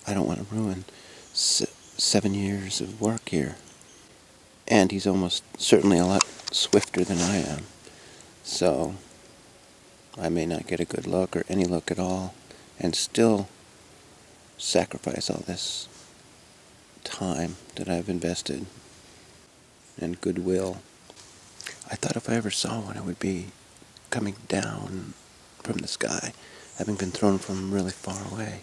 I don't want to ruin 7 years of work here. And he's almost certainly a lot swifter than I am. So I may not get a good look or any look at all, and still sacrifice all this time that I've invested and goodwill. I thought if I ever saw one, it would be coming down from the sky, having been thrown from really far away.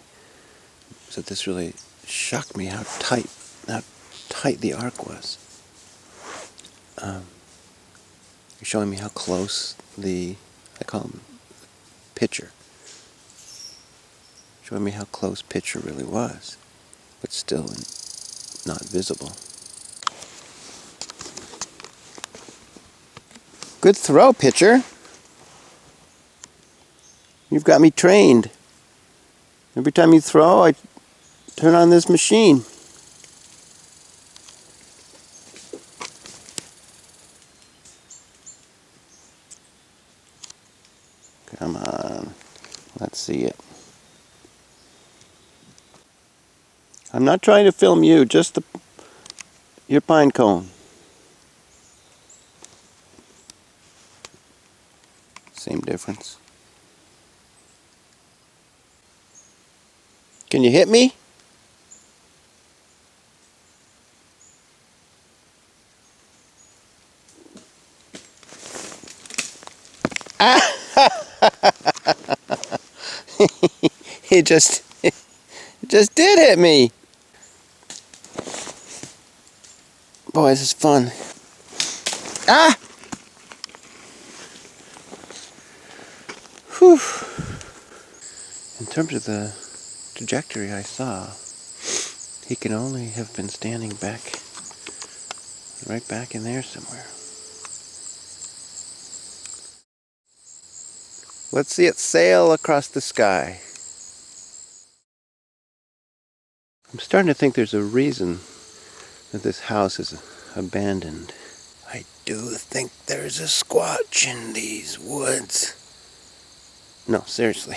So this really shocked me how tight the arc was. You're showing me how close I call him pitcher. Showing me how close pitcher really was, but still not visible. Good throw, pitcher. You've got me trained. Every time you throw, I turn on this machine. Come on, let's see it. I'm not trying to film you, just your pine cone. Same difference. Can you hit me? He just did hit me. Boy, this is fun. Ah! Whew. In terms of the trajectory I saw, he can only have been standing right back in there somewhere. Let's see it sail across the sky. I'm starting to think there's a reason that this house is abandoned. I do think there's a squatch in these woods. No, seriously.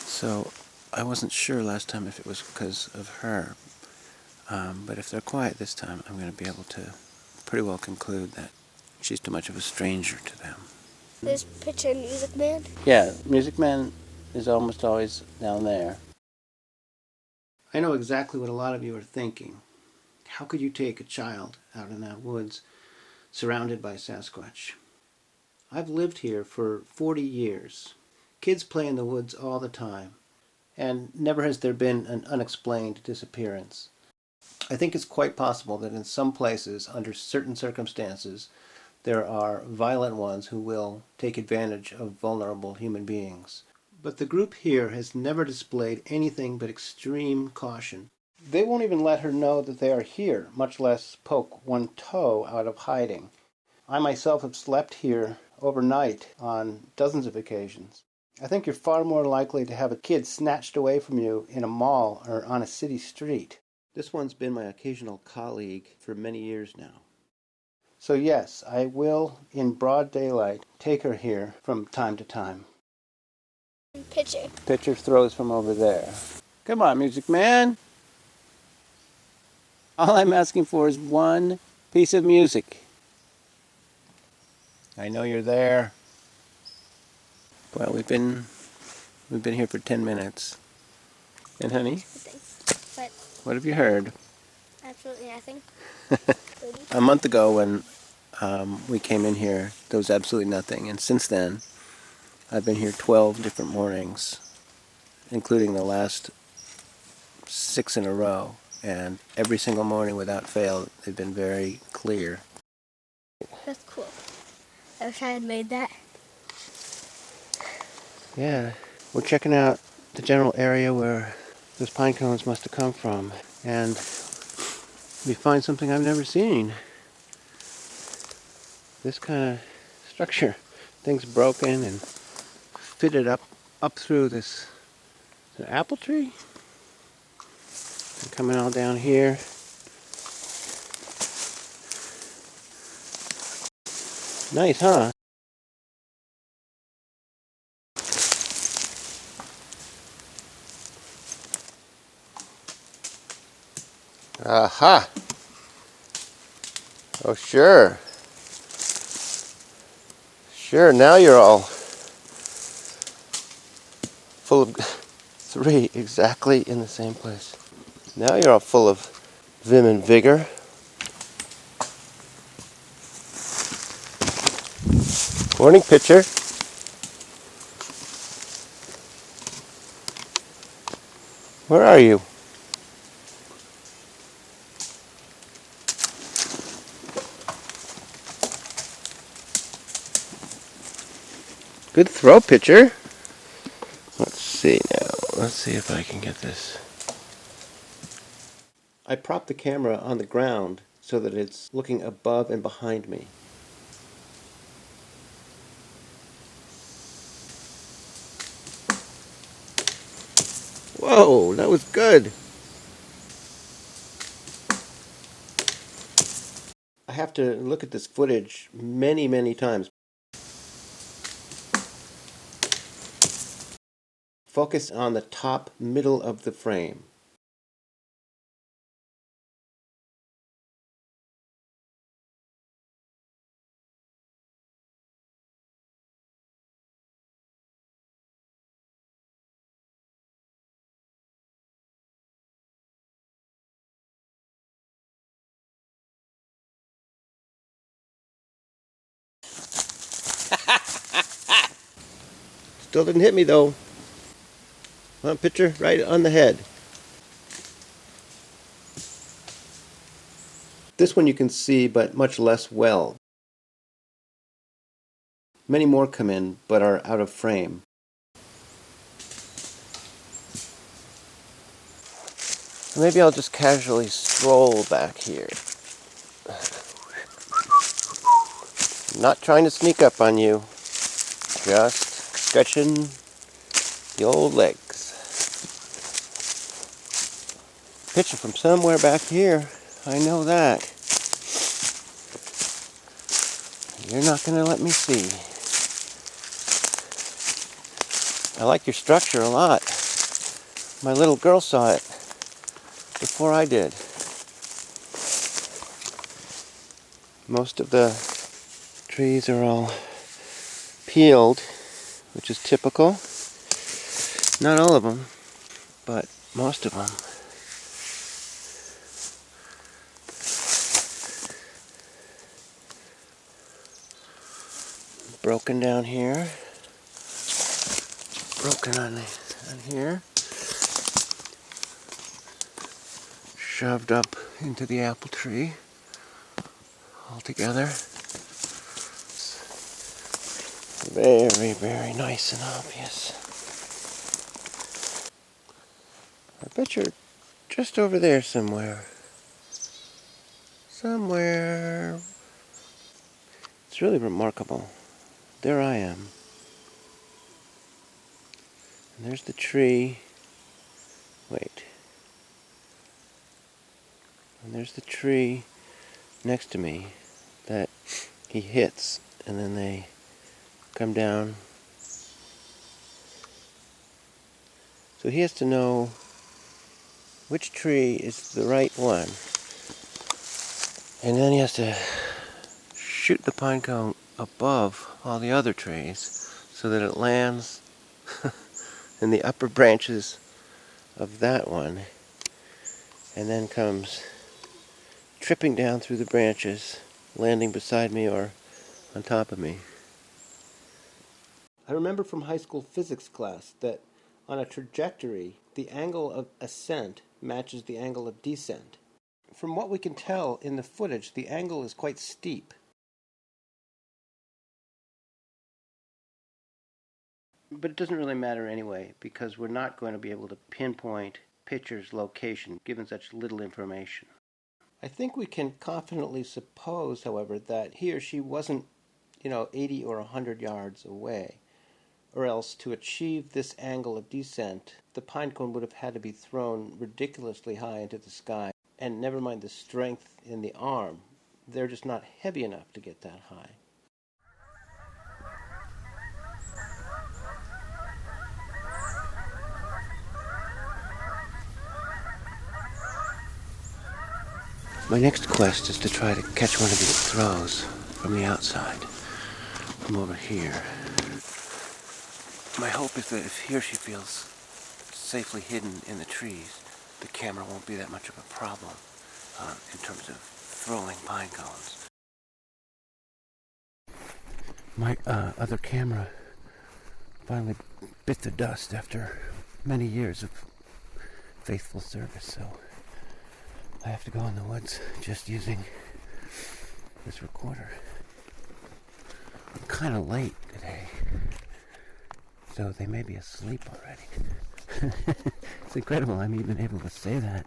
So, I wasn't sure last time if it was because of her. But if they're quiet this time, I'm going to be able to pretty well conclude that she's too much of a stranger to them. There's Pitcher and Music Man? Yeah, Music Man is almost always down there. I know exactly what a lot of you are thinking. How could you take a child out in that woods surrounded by Sasquatch? I've lived here for 40 years. Kids play in the woods all the time, and never has there been an unexplained disappearance. I think it's quite possible that in some places, under certain circumstances, there are violent ones who will take advantage of vulnerable human beings. But the group here has never displayed anything but extreme caution. They won't even let her know that they are here, much less poke one toe out of hiding. I myself have slept here overnight on dozens of occasions. I think you're far more likely to have a kid snatched away from you in a mall or on a city street. This one's been my occasional colleague for many years now. So yes, I will, in broad daylight, take her here from time to time. Pitcher. Pitcher throws from over there. Come on, music man. All I'm asking for is one piece of music. I know you're there. Well, we've been here for 10 minutes. And honey, what have you heard? Absolutely nothing. A month ago when we came in here, there was absolutely nothing. And since then, I've been here 12 different mornings, including the last 6 in a row. And every single morning without fail, they've been very clear. That's cool. I wish I had made that. Yeah, we're checking out the general area where those pine cones must have come from. And we find something I've never seen. This kind of structure. Things broken and fitted up through this apple tree. And coming all down here. Nice, huh? Aha! Oh, sure. Sure, now you're all full of 3 exactly in the same place. Now you're all full of vim and vigor. Morning, pitcher. Where are you? Good throw, pitcher. Let's see now. Let's see if I can get this. I propped the camera on the ground so that it's looking above and behind me. Whoa, that was good. I have to look at this footage many, many times. Focus on the top middle of the frame. Still didn't hit me though. Come on, pitcher, right on the head. This one you can see, but much less well. Many more come in, but are out of frame. Maybe I'll just casually stroll back here. I'm not trying to sneak up on you. Just stretching the old legs. Pitcher from somewhere back here. I know that. You're not going to let me see. I like your structure a lot. My little girl saw it before I did. Most of the trees are all peeled, which is typical. Not all of them, but most of them. Broken down here. Broken on here. Shoved up into the apple tree all together. Very, very nice and obvious. I bet you're just over there somewhere. Somewhere. It's really remarkable. There I am. And there's the tree. Wait. And there's the tree next to me that he hits, and then they come down. So he has to know which tree is the right one. And then he has to shoot the pine cone above all the other trees so that it lands in the upper branches of that one, and then comes tripping down through the branches, landing beside me or on top of me. I remember from high school physics class that on a trajectory, the angle of ascent matches the angle of descent. From what we can tell in the footage, the angle is quite steep. But it doesn't really matter anyway, because we're not going to be able to pinpoint Pitcher's location given such little information. I think we can confidently suppose, however, that he or she wasn't, 80 or 100 yards away, or else to achieve this angle of descent, the pine cone would have had to be thrown ridiculously high into the sky. And never mind the strength in the arm, they're just not heavy enough to get that high. My next quest is to try to catch one of these throws from the outside, from over here. My hope is that if he or she feels safely hidden in the trees, the camera won't be that much of a problem in terms of throwing pine cones. My other camera finally bit the dust after many years of faithful service, so I have to go in the woods just using this recorder. I'm kind of late today, so they may be asleep already. It's incredible I'm even able to say that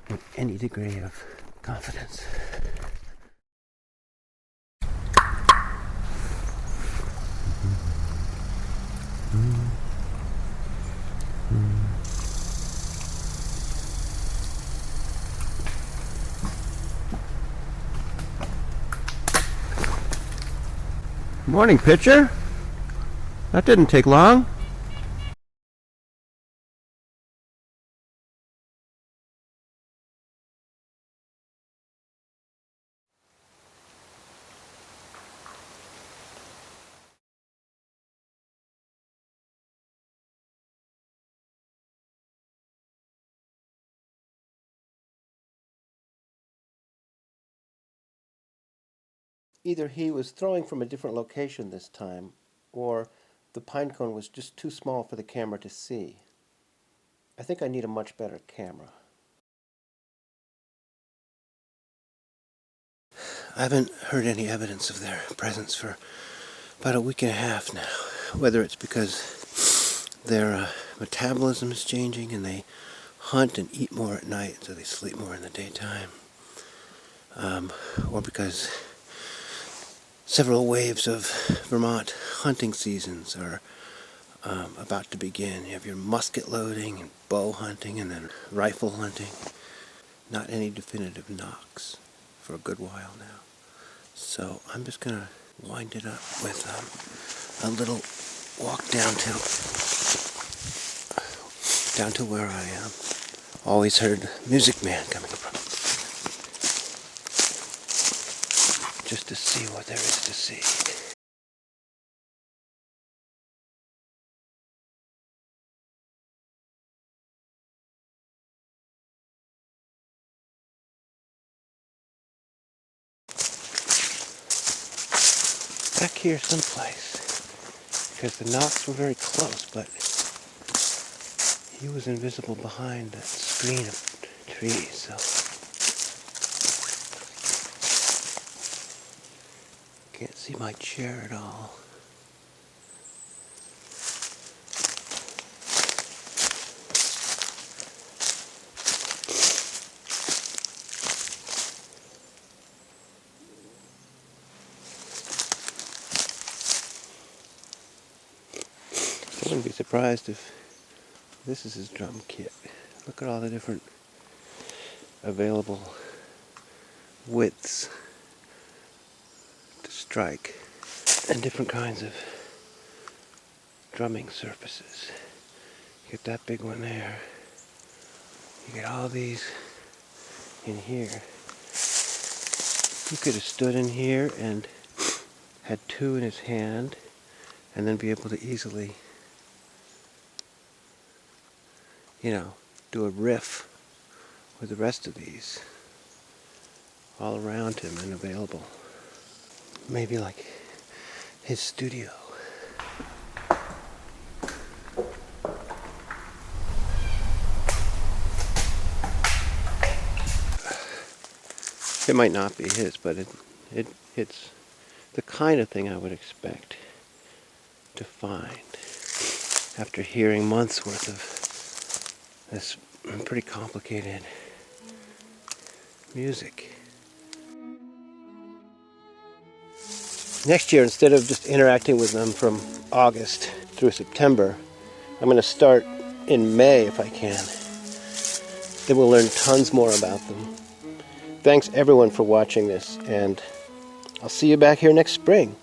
with any degree of confidence. Morning, Pitcher. That didn't take long. Either he was throwing from a different location this time, or the pine cone was just too small for the camera to see. I think I need a much better camera. I haven't heard any evidence of their presence for about a week and a half now. Whether it's because their metabolism is changing and they hunt and eat more at night, so they sleep more in the daytime, or because several waves of Vermont hunting seasons are about to begin. You have your musket loading and bow hunting and then rifle hunting. Not any definitive knocks for a good while now. So I'm just going to wind it up with a little walk down to where I am. Always heard Music Man coming from. Just to see what there is to see. Back here someplace, because the knocks were very close, but he was invisible behind that screen of trees, so can't see my chair at all. wouldn't be surprised if this is his drum kit. Look at all the different available widths to strike and different kinds of drumming surfaces. You get that big one there. You get all these in here. You could have stood in here and had two in his hand and then be able to easily, do a riff with the rest of these all around him and available. Maybe like his studio. It might not be his, but it's the kind of thing I would expect to find after hearing months worth of this pretty complicated music. Next year, instead of just interacting with them from August through September, I'm going to start in May if I can. Then we'll learn tons more about them. Thanks everyone for watching this, and I'll see you back here next spring.